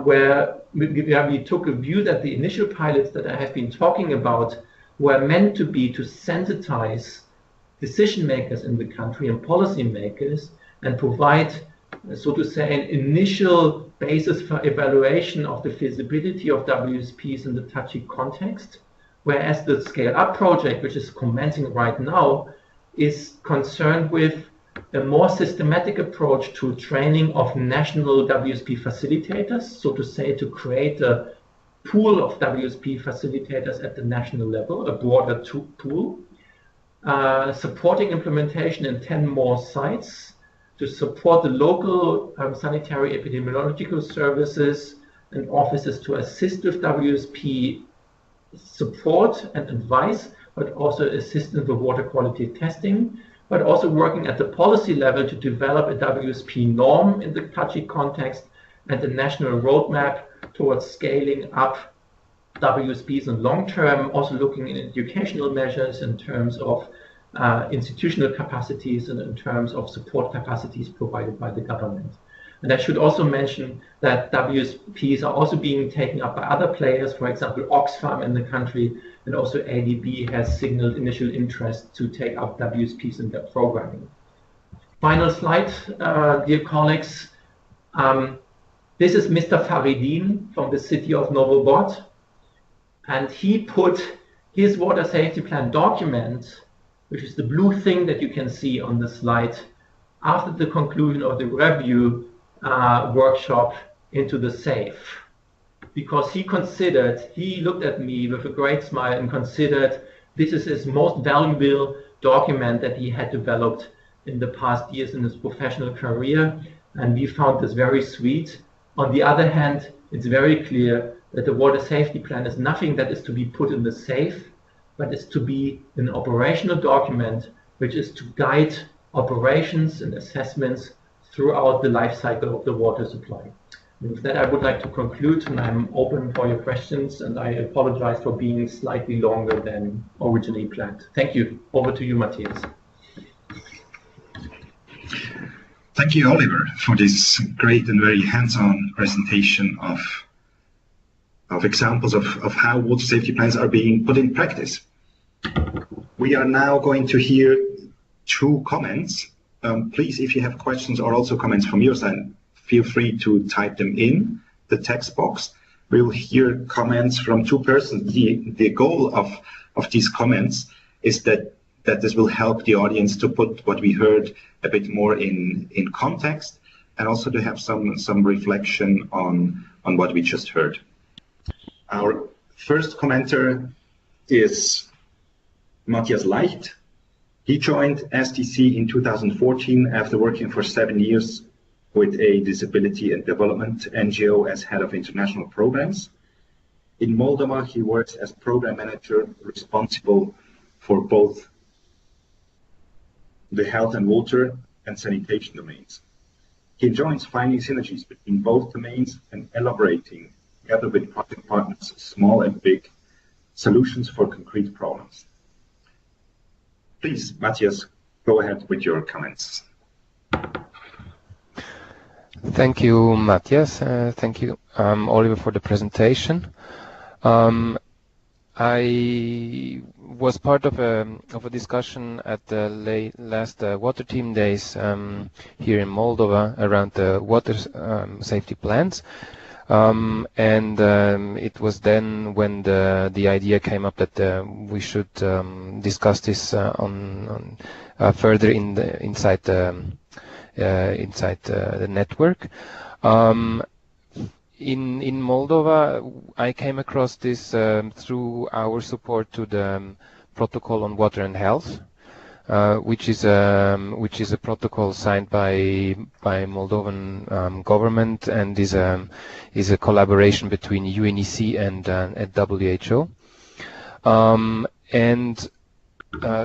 where we took a view that the initial pilots that I have been talking about were meant to be to sensitize decision makers in the country and policy makers and provide, so to say, an initial basis for evaluation of the feasibility of WSPs in the Tajik context, whereas the scale-up project, which is commencing right now, is concerned with a more systematic approach to training of national WSP facilitators, so to say, to create a pool of WSP facilitators at the national level, a broader pool, supporting implementation in 10 more sites, to support the local sanitary epidemiological services and offices to assist with WSP support and advice, but also assist in the water quality testing, but also working at the policy level to develop a WSP norm in the Tajik context and a national roadmap towards scaling up WSPs in long term, also looking in educational measures in terms of institutional capacities and in terms of support capacities provided by the government. And I should also mention that WSPs are also being taken up by other players, for example, Oxfam in the country, and also ADB has signaled initial interest to take up WSPs in their programming. Final slide, dear colleagues. This is Mr. Faridin from the city of Novobod, and he put his water safety plan document, which is the blue thing that you can see on the slide, after the conclusion of the review workshop into the safe. Because he looked at me with a great smile and considered this is his most valuable document that he had developed in the past years in his professional career, and we found this very sweet. On the other hand, it's very clear that the water safety plan is nothing that is to be put in the safe, but is to be an operational document which is to guide operations and assessments throughout the life cycle of the water supply. And with that, I would like to conclude, and I'm open for your questions, and I apologize for being slightly longer than originally planned. Thank you. Over to you, Matthias. Thank you, Oliver, for this great and very hands-on presentation of examples of how water safety plans are being put in practice. We are now going to hear 2 comments. Please, if you have questions or also comments from your side, feel free to type them in the text box. We'll hear comments from 2 persons. The goal of these comments is that this will help the audience to put what we heard a bit more in context, and also to have some reflection on what we just heard. Our first commenter is Matthias Leicht. He joined STC in 2014 after working for 7 years with a disability and development NGO as head of international programs. In Moldova, he works as program manager responsible for both the health and water and sanitation domains. He enjoys finding synergies between both domains and elaborating, together with project partners, small and big, solutions for concrete problems. Please, Matthias, go ahead with your comments. Thank you, Matthias. Thank you, Oliver, for the presentation. I was part of a discussion at the last water team days here in Moldova around the water safety plans, and it was then when the idea came up that we should discuss this on further inside the network. In Moldova, I came across this through our support to the Protocol on Water and Health, which is a protocol signed by Moldovan government, and is a collaboration between UNEC and WHO.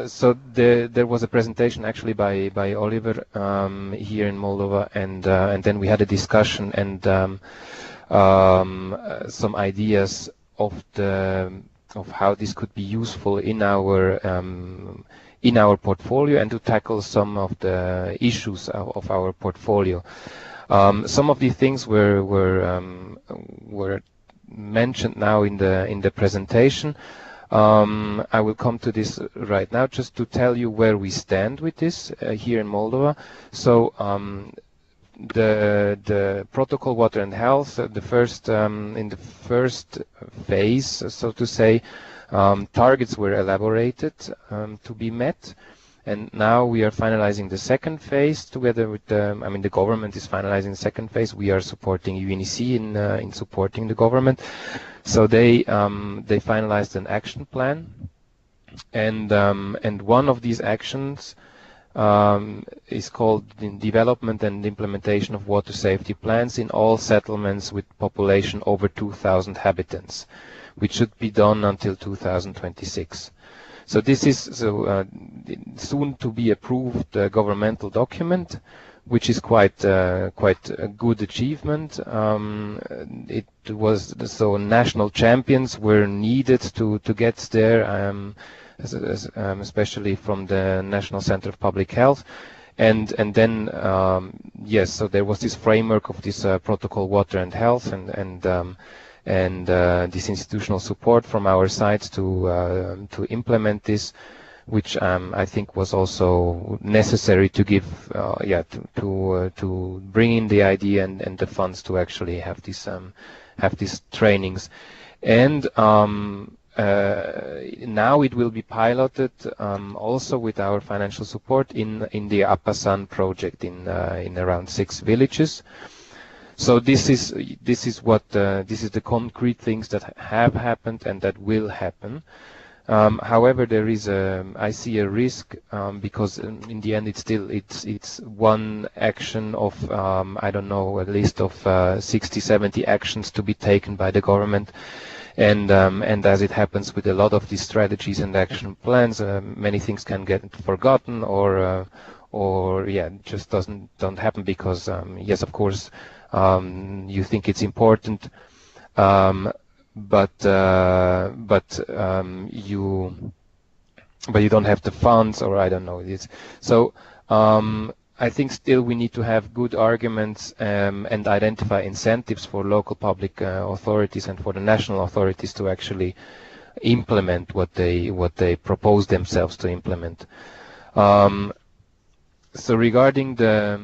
So there was a presentation actually by Oliver here in Moldova, and then we had a discussion and some ideas of how this could be useful in our portfolio and to tackle some of the issues of our portfolio. Some of the things were mentioned now in the presentation. I will come to this right now just to tell you where we stand with this here in Moldova. So the protocol Water and Health, in the first phase, so to say, targets were elaborated to be met, and now we are finalizing the second phase together with the government is finalizing the second phase. We are supporting UNEC in supporting the government. So they finalized an action plan, and one of these actions is called the development and implementation of water safety plans in all settlements with population over 2,000 inhabitants, which should be done until 2026. So this is soon to be approved governmental document, which is quite a good achievement. It was so national champions were needed to get there. Especially from the National Center of Public Health, and then yes, so there was this framework of this protocol Water and Health, and this institutional support from our side to implement this, which I think was also necessary to give, to bring in the idea and the funds to actually have these trainings. And now it will be piloted also with our financial support in the Apasan project in around 6 villages. So this is the concrete things that have happened and that will happen. However, there is I see a risk because in the end it's one action of I don't know, a list of 60-70 actions to be taken by the government, and as it happens with a lot of these strategies and action plans, many things can get forgotten or just don't happen because yes, of course, you think it's important. But you don't have the funds, or I don't know. So I think still we need to have good arguments and identify incentives for local public authorities and for the national authorities to actually implement what they propose themselves to implement. So regarding the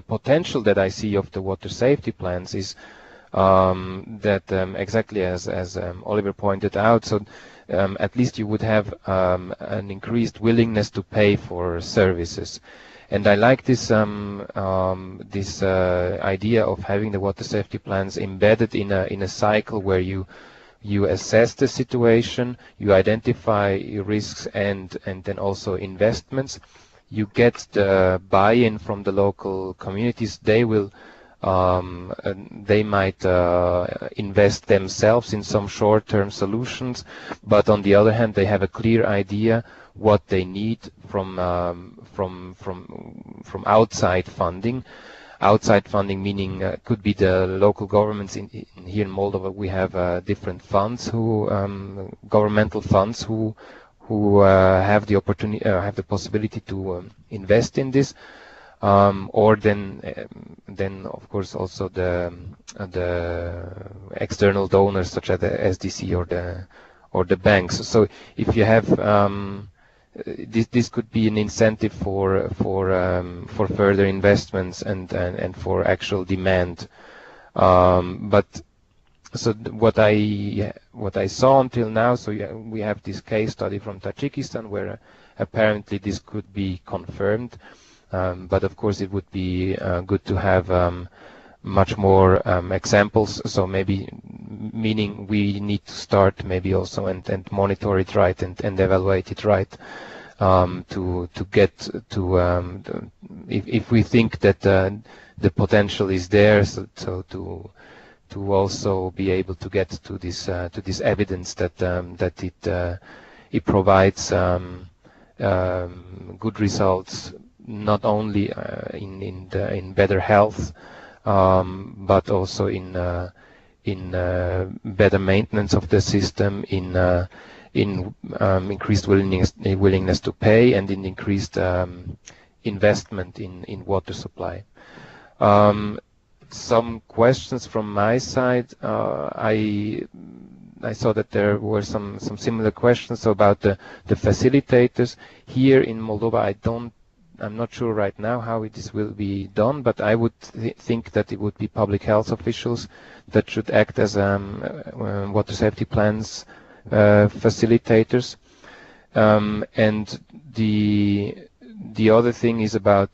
potential that I see of the water safety plans is that exactly as Oliver pointed out, so at least you would have an increased willingness to pay for services. And I like this idea of having the water safety plans embedded in a cycle where you assess the situation, you identify risks and then also investments. You get the buy-in from the local communities. They will, they might invest themselves in some short-term solutions, but on the other hand, they have a clear idea what they need from outside funding. Outside funding meaning could be the local governments. Here in Moldova, we have different funds, governmental funds who have the opportunity, have the possibility to invest in this, or then of course also the external donors such as the SDC or the banks. So if you have this could be an incentive for further investments and for actual demand, but. So what I saw until now, so we have this case study from Tajikistan where apparently this could be confirmed, but of course it would be good to have much more examples. So maybe meaning we need to start maybe also and monitor it right and evaluate it right to get to if we think that the potential is there, so to also be able to get to this evidence that it provides good results, not only in better health, but also in better maintenance of the system, in increased willingness to pay, and in increased investment in water supply. Some questions from my side. I saw that there were some similar questions about the facilitators here in Moldova. I'm not sure right now how this will be done, but I would think that it would be public health officials that should act as water safety plans facilitators. And the other thing is about.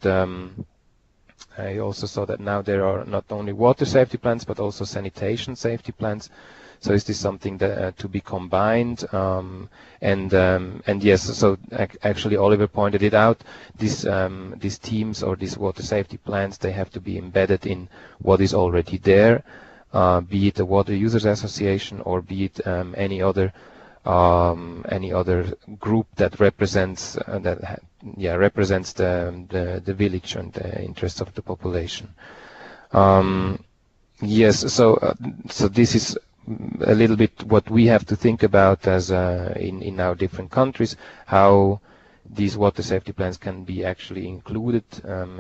I also saw that now there are not only water safety plans but also sanitation safety plans. So is this something that to be combined? And yes, so actually Oliver pointed it out. These teams or these water safety plans, they have to be embedded in what is already there, be it a water users association or be it any other group that represents represents the village and the interests of the population. Yes, so this is a little bit what we have to think about as in our different countries, how these water safety plans can be actually included,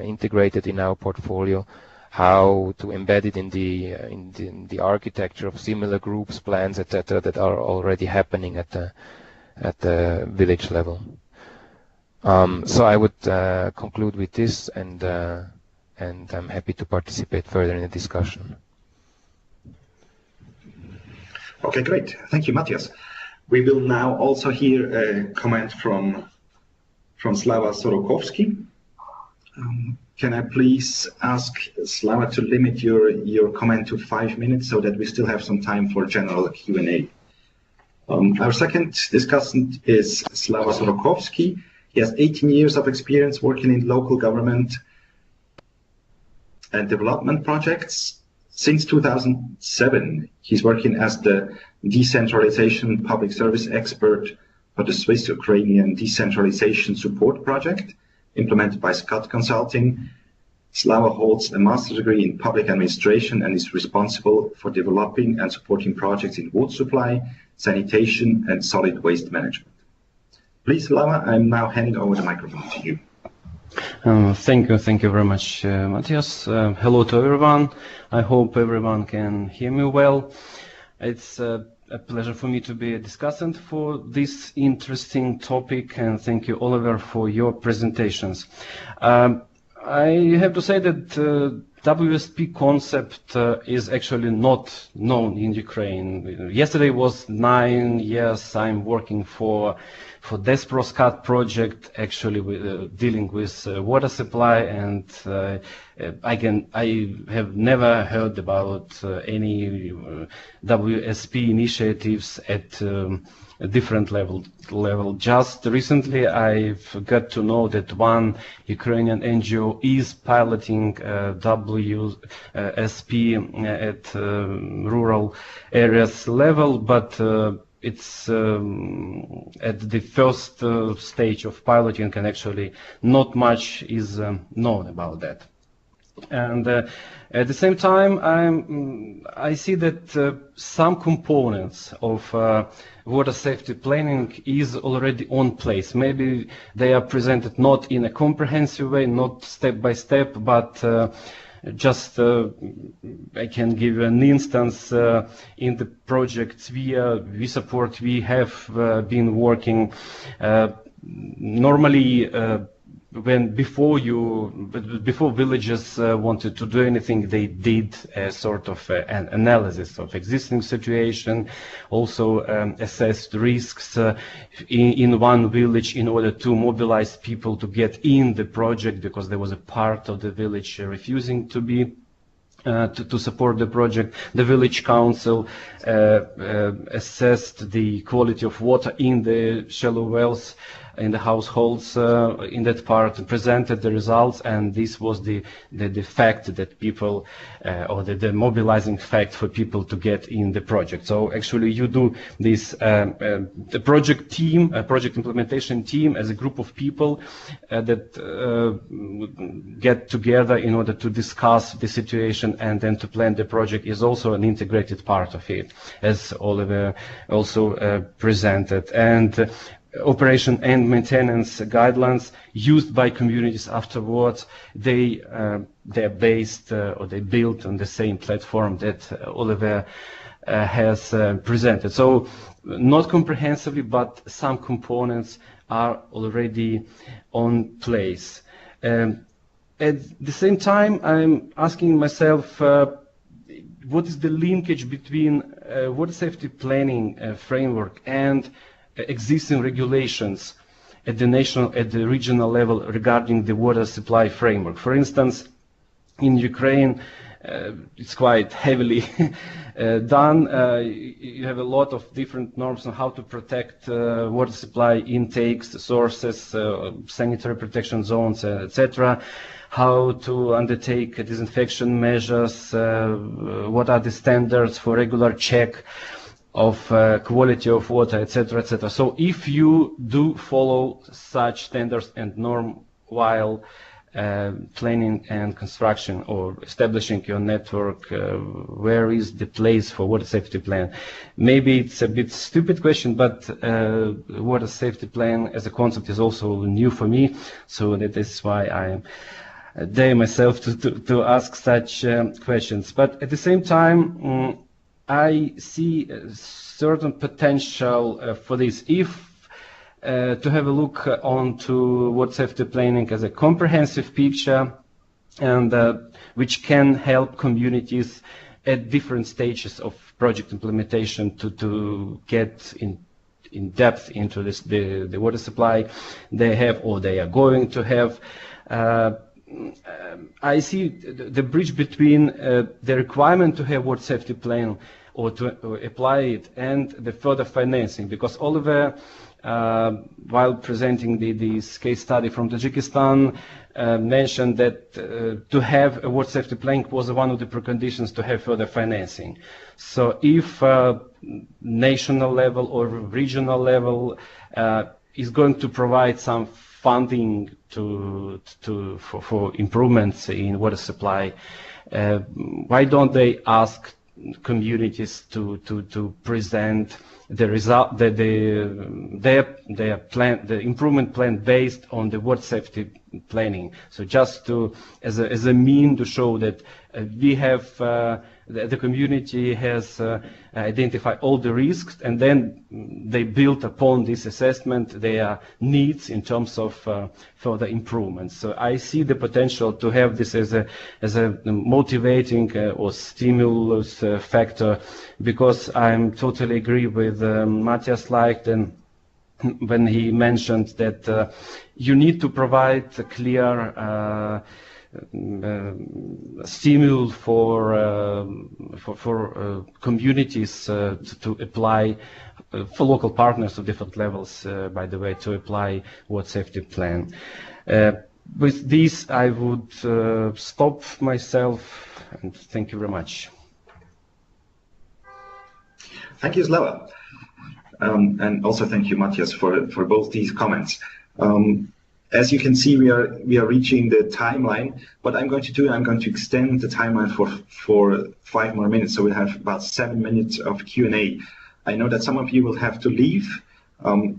integrated in our portfolio, how to embed it in the architecture of similar groups, plans, etc., that are already happening at the village level. So I would conclude with this, and I'm happy to participate further in the discussion. Okay, great. Thank you, Matthias. We will now also hear a comment from Slava Sorokovskyi. Can I please ask Slava to limit your comment to 5 minutes so that we still have some time for general Q&A. Our second discussant is Slava Sorokovskyi. He has 18 years of experience working in local government and development projects. Since 2007, he's working as the decentralization public service expert for the Swiss-Ukrainian Decentralization Support Project, implemented by Skat Consulting. Slava holds a master's degree in public administration and is responsible for developing and supporting projects in water supply, sanitation, and solid waste management. Please, Slava, I'm now handing over the microphone to you. Thank you very much, Matthias. Hello to everyone. I hope everyone can hear me well. It's a pleasure for me to be a discussant for this interesting topic, and thank you, Oliver, for your presentations. I have to say that WSP concept is actually not known in Ukraine. Yesterday was 9 years I'm working for Skat project, actually dealing with water supply, and I have never heard about any WSP initiatives at a different level. Just recently I've got to know that one Ukrainian NGO is piloting WSP at rural areas level, but it's at the first stage of piloting, and actually not much is known about that. And at the same time, I see that some components of water safety planning is already on place. Maybe they are presented not in a comprehensive way, not step by step, but just I can give you an instance. In the project we support, we have been working normally before villages wanted to do anything, they did a sort of an analysis of existing situation, also assessed risks in one village in order to mobilize people to get in the project, because there was a part of the village refusing to be to support the project. The village council assessed the quality of water in the shallow wells in the households in that part, presented the results, and this was the fact that people or the mobilizing fact for people to get in the project. So actually you do this the project team, a project implementation team, as a group of people that get together in order to discuss the situation and then to plan the project, is also an integrated part of it, as Oliver also presented. And operation and maintenance guidelines used by communities afterwards, they're based or they built on the same platform that Oliver has presented. So not comprehensively, but some components are already on place. At the same time, I'm asking myself, what is the linkage between water safety planning framework and existing regulations at the national, at the regional level regarding the water supply framework? For instance, in Ukraine, it's quite heavily done. You have a lot of different norms on how to protect water supply intakes, sources, sanitary protection zones, etc. How to undertake disinfection measures, what are the standards for regular check of quality of water, etc., etc. So if you do follow such standards and norm while planning and construction or establishing your network, where is the place for water safety plan? Maybe it's a bit stupid question, but water safety plan as a concept is also new for me, so that is why dare myself to ask such questions. But at the same time, I see a certain potential for this. If to have a look onto water safety planning as a comprehensive picture, and which can help communities at different stages of project implementation to get in depth into this, the water supply they have or they are going to have. I see the bridge between the requirement to have water safety plan or to apply it and the further financing, because Oliver, while presenting this case study from Tajikistan, mentioned that to have a water safety plan was one of the preconditions to have further financing. So if national level or regional level is going to provide some funding for improvements in water supply, why don't they ask communities to present the result, their plan, the improvement plan based on the water safety planning? So just as a mean to show that we have the community has identified all the risks, and then they built upon this assessment their needs in terms of further improvements. So I see the potential to have this as a motivating or stimulus factor, because I'm totally agree with Matthias Leicht and when he mentioned that you need to provide a clear stimulus for communities to apply, for local partners of different levels, by the way, to apply water safety plan. With this, I would stop myself, and thank you very much. Thank you, Slava. And also thank you, Matthias, for both these comments. As you can see, we are reaching the timeline. What I'm going to do, I'm going to extend the timeline for 5 more minutes, so we'll have about 7 minutes of Q&A. I know that some of you will have to leave.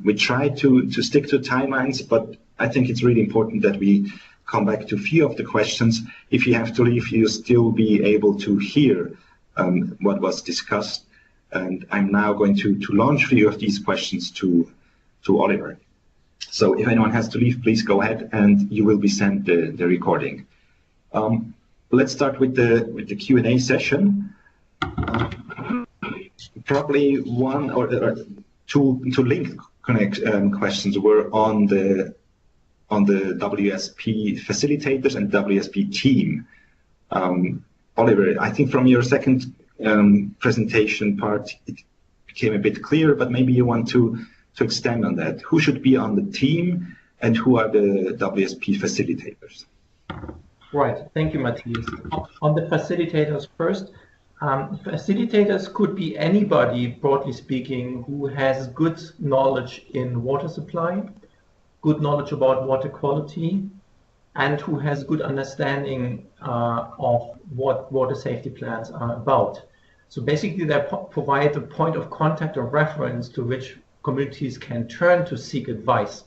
We try to stick to timelines, but I think it's really important that we come back to a few of the questions. If you have to leave, you'll still be able to hear what was discussed. And I'm now going to launch a few of these questions to Oliver. So if anyone has to leave, please go ahead, and you will be sent the recording. Let's start with the Q&A session. Probably one or two linked questions were on the WSP facilitators and WSP team. Oliver, I think from your second presentation part, it became a bit clearer, but maybe you want to extend on that. Who should be on the team, and who are the WSP facilitators? Right, thank you, Matthias. On the facilitators first, facilitators could be anybody, broadly speaking, who has good knowledge in water supply, good knowledge about water quality, and who has good understanding of what water safety plans are about. So basically, they provide a point of contact or reference to which communities can turn to seek advice.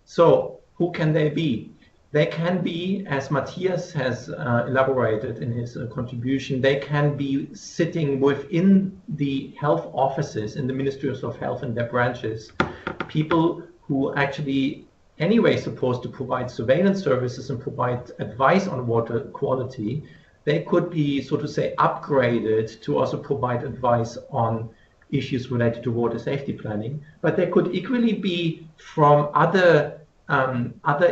So who can they be? They can be, as Matthias has elaborated in his contribution, they can be sitting within the health offices in the Ministries of Health and their branches, people who actually anyway supposed to provide surveillance services and provide advice on water quality. They could be, so to say, upgraded to also provide advice on issues related to water safety planning, but they could equally be from other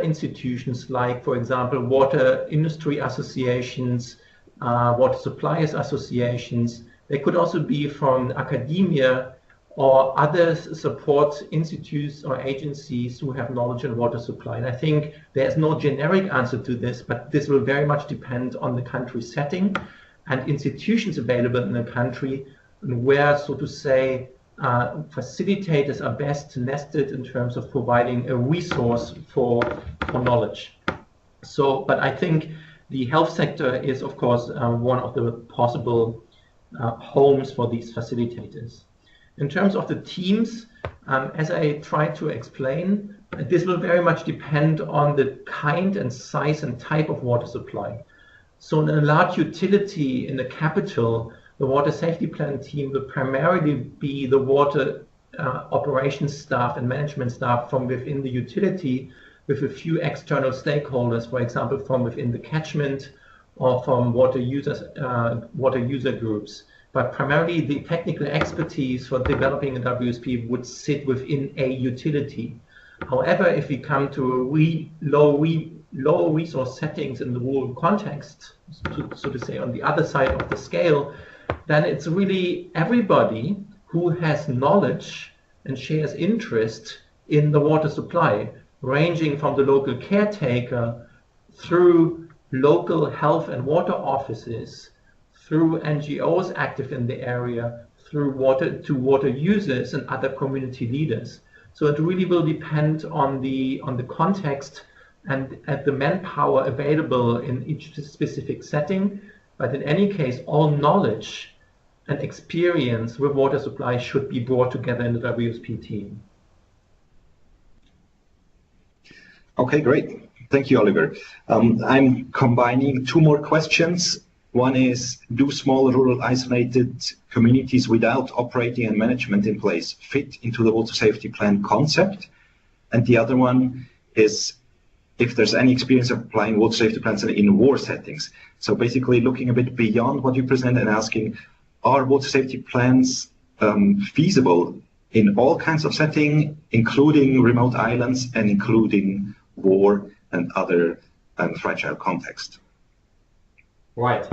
institutions, like, for example, water industry associations, water suppliers associations. They could also be from academia or other support institutes or agencies who have knowledge in water supply. And I think there's no generic answer to this, but this will very much depend on the country setting and institutions available in the country, and where, so to say, facilitators are best nested in terms of providing a resource for knowledge. So, but I think the health sector is, of course, one of the possible homes for these facilitators. In terms of the teams, as I tried to explain, this will very much depend on the kind and size and type of water supply. So in a large utility in the capital, the water safety plan team will primarily be the water operations staff and management staff from within the utility, with a few external stakeholders, for example, from within the catchment or from water user groups. But primarily the technical expertise for developing a WSP would sit within a utility. However, if we come to low resource settings in the rural context, so to say, on the other side of the scale, then it's really everybody who has knowledge and shares interest in the water supply, ranging from the local caretaker through local health and water offices, through NGOs active in the area, through water users and other community leaders. So it really will depend on the context and at the manpower available in each specific setting. But in any case, all knowledge and experience with water supply should be brought together in the WSP team. Okay, great. Thank you, Oliver. I'm combining two more questions. One is, do small rural isolated communities without operating and management in place fit into the water safety plan concept? And the other one is, if there's any experience of applying water safety plans in war settings. So basically looking a bit beyond what you present and asking, are water safety plans feasible in all kinds of settings, including remote islands and including war and other fragile contexts? Right.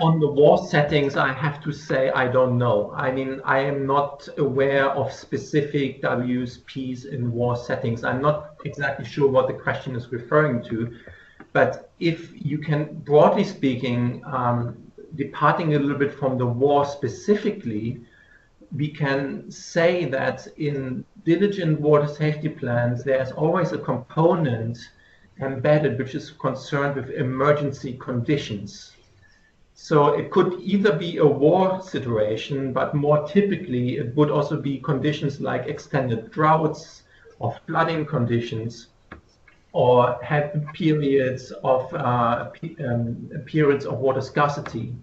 On the war settings, I have to say I don't know. I mean, I am not aware of specific WSPs in war settings. I'm not exactly sure what the question is referring to. But if you can, broadly speaking, departing a little bit from the war specifically, we can say that in diligent water safety plans, there's always a component embedded which is concerned with emergency conditions. So it could either be a war situation, but more typically it would also be conditions like extended droughts or flooding conditions, or have periods of water scarcity.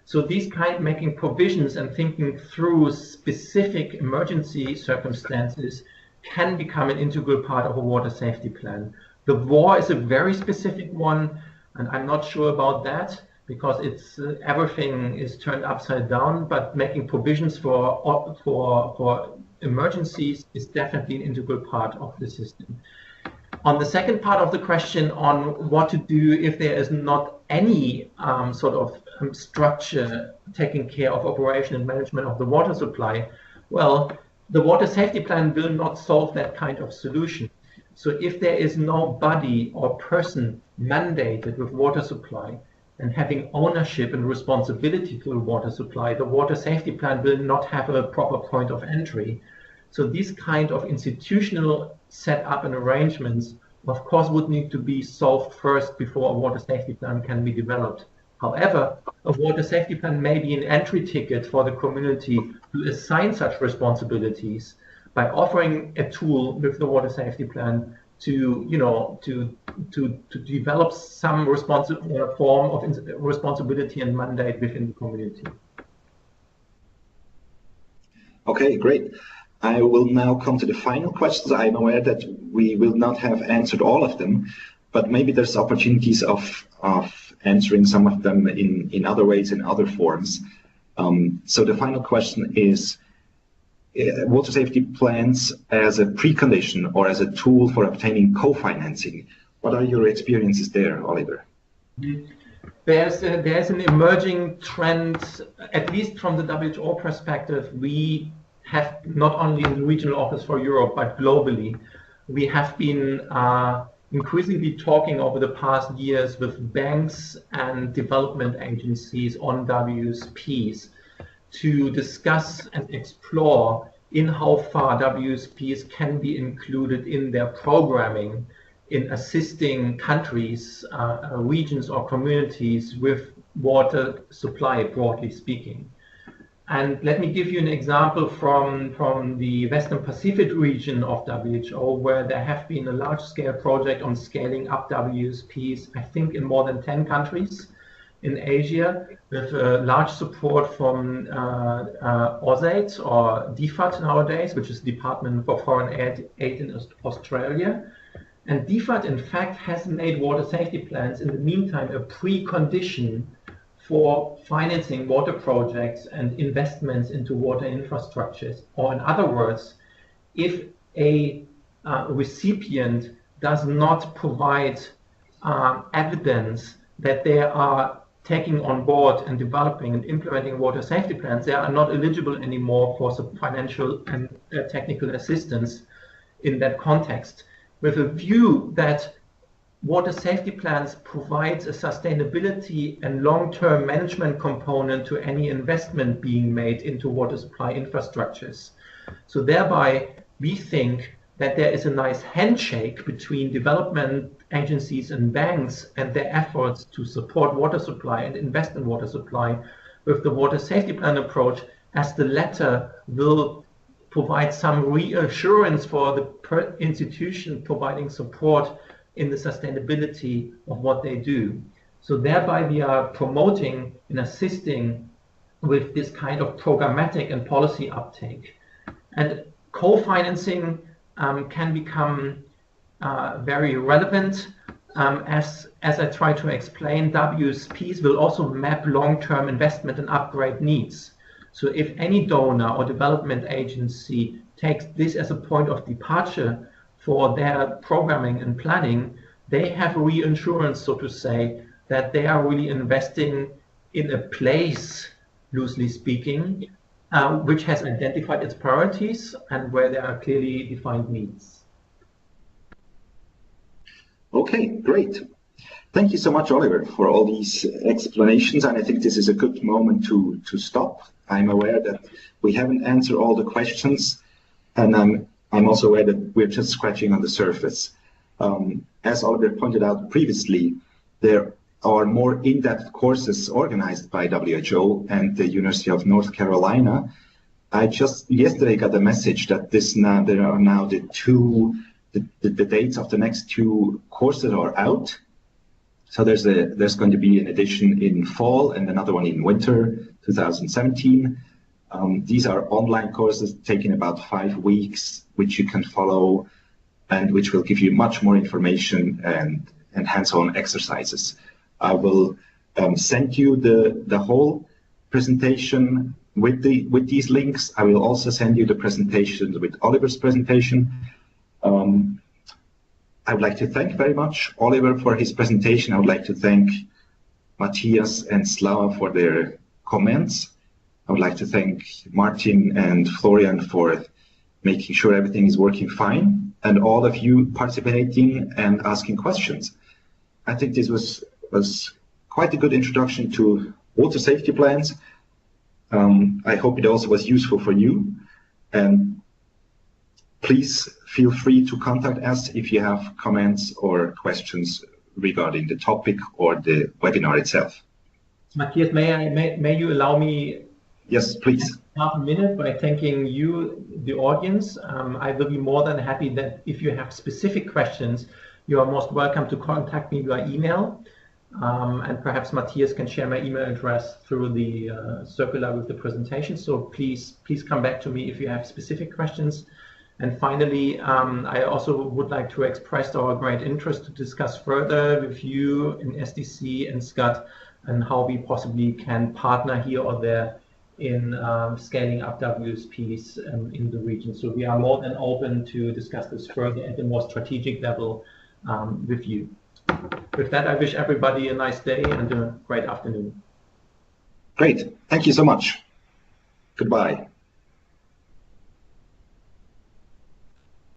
So these making provisions and thinking through specific emergency circumstances can become an integral part of a water safety plan. The war is a very specific one, and I'm not sure about that because it's everything is turned upside down. But making provisions for emergencies is definitely an integral part of the system. On the second part of the question on what to do if there is not any sort of structure taking care of operation and management of the water supply, well, the water safety plan will not solve that kind of solution. So if there is no body or person mandated with water supply and having ownership and responsibility for the water supply, the water safety plan will not have a proper point of entry. So these kind of institutional setup and arrangements, of course, would need to be solved first before a water safety plan can be developed. However, a water safety plan may be an entry ticket for the community to assign such responsibilities by offering a tool with the water safety plan to develop some form of responsibility and mandate within the community. Okay, great. I will now come to the final questions. I'm aware that we will not have answered all of them, but maybe there's opportunities of answering some of them in other ways, in other forms. So the final question is, water safety plans as a precondition or as a tool for obtaining co-financing. What are your experiences there, Oliver? There's an emerging trend, at least from the WHO perspective. We have not only in the regional office for Europe, but globally, we have been increasingly talking over the past years with banks and development agencies on WSPs to discuss and explore in how far WSPs can be included in their programming in assisting countries, regions or communities with water supply, broadly speaking. And let me give you an example from the Western Pacific region of WHO, where there have been a large-scale project on scaling up WSPs, I think in more than 10 countries in Asia, with large support from AUSAID, or DFAT nowadays, which is Department for Foreign Aid in Australia. And DFAT, in fact, has made water safety plans in the meantime a precondition for financing water projects and investments into water infrastructures. Or in other words, if a recipient does not provide evidence that they are taking on board and developing and implementing water safety plans, they are not eligible anymore for some financial and technical assistance in that context, with a view that water safety plans provides a sustainability and long-term management component to any investment being made into water supply infrastructures. So thereby, we think that there is a nice handshake between development agencies and banks and their efforts to support water supply and invest in water supply with the water safety plan approach, as the latter will provide some reassurance for the institution providing support in the sustainability of what they do. So thereby we are promoting and assisting with this kind of programmatic and policy uptake. And co-financing can become very relevant. As I try to explain, WSPs will also map long-term investment and upgrade needs. So if any donor or development agency takes this as a point of departure for their programming and planning, they have reinsurance, so to say, that they are really investing in a place, loosely speaking, which has identified its priorities and where there are clearly defined needs. Okay, great. Thank you so much, Oliver, for all these explanations. And I think this is a good moment to stop. I'm aware that we haven't answered all the questions, and I'm also aware that we're just scratching on the surface. As Oliver pointed out previously, there are more in-depth courses organized by WHO and the University of North Carolina. I just yesterday got a message that there are now the dates of the next two courses are out. So there's going to be an edition in fall and another one in winter 2017. These are online courses taking about 5 weeks, which you can follow and which will give you much more information and hands-on exercises. I will send you the whole presentation with these links. I will also send you the presentation with Oliver's presentation. I would like to thank very much Oliver for his presentation. I would like to thank Matthias and Slava for their comments. I would like to thank Martin and Florian for making sure everything is working fine, and all of you participating and asking questions. I think this was quite a good introduction to water safety plans. I hope it also was useful for you. And please feel free to contact us if you have comments or questions regarding the topic or the webinar itself. Matthias, may you allow me? Yes, please. Half a minute by thanking you, the audience. I will be more than happy that if you have specific questions, you are most welcome to contact me via email. And perhaps Matthias can share my email address through the circular with the presentation. So please come back to me if you have specific questions. And finally, I also would like to express our great interest to discuss further with you in SDC and Skat and how we possibly can partner here or there in scaling up WSPs in the region. So we are more than open to discuss this further at a more strategic level with you. With that, I wish everybody a nice day and a great afternoon. Great. Thank you so much. Goodbye.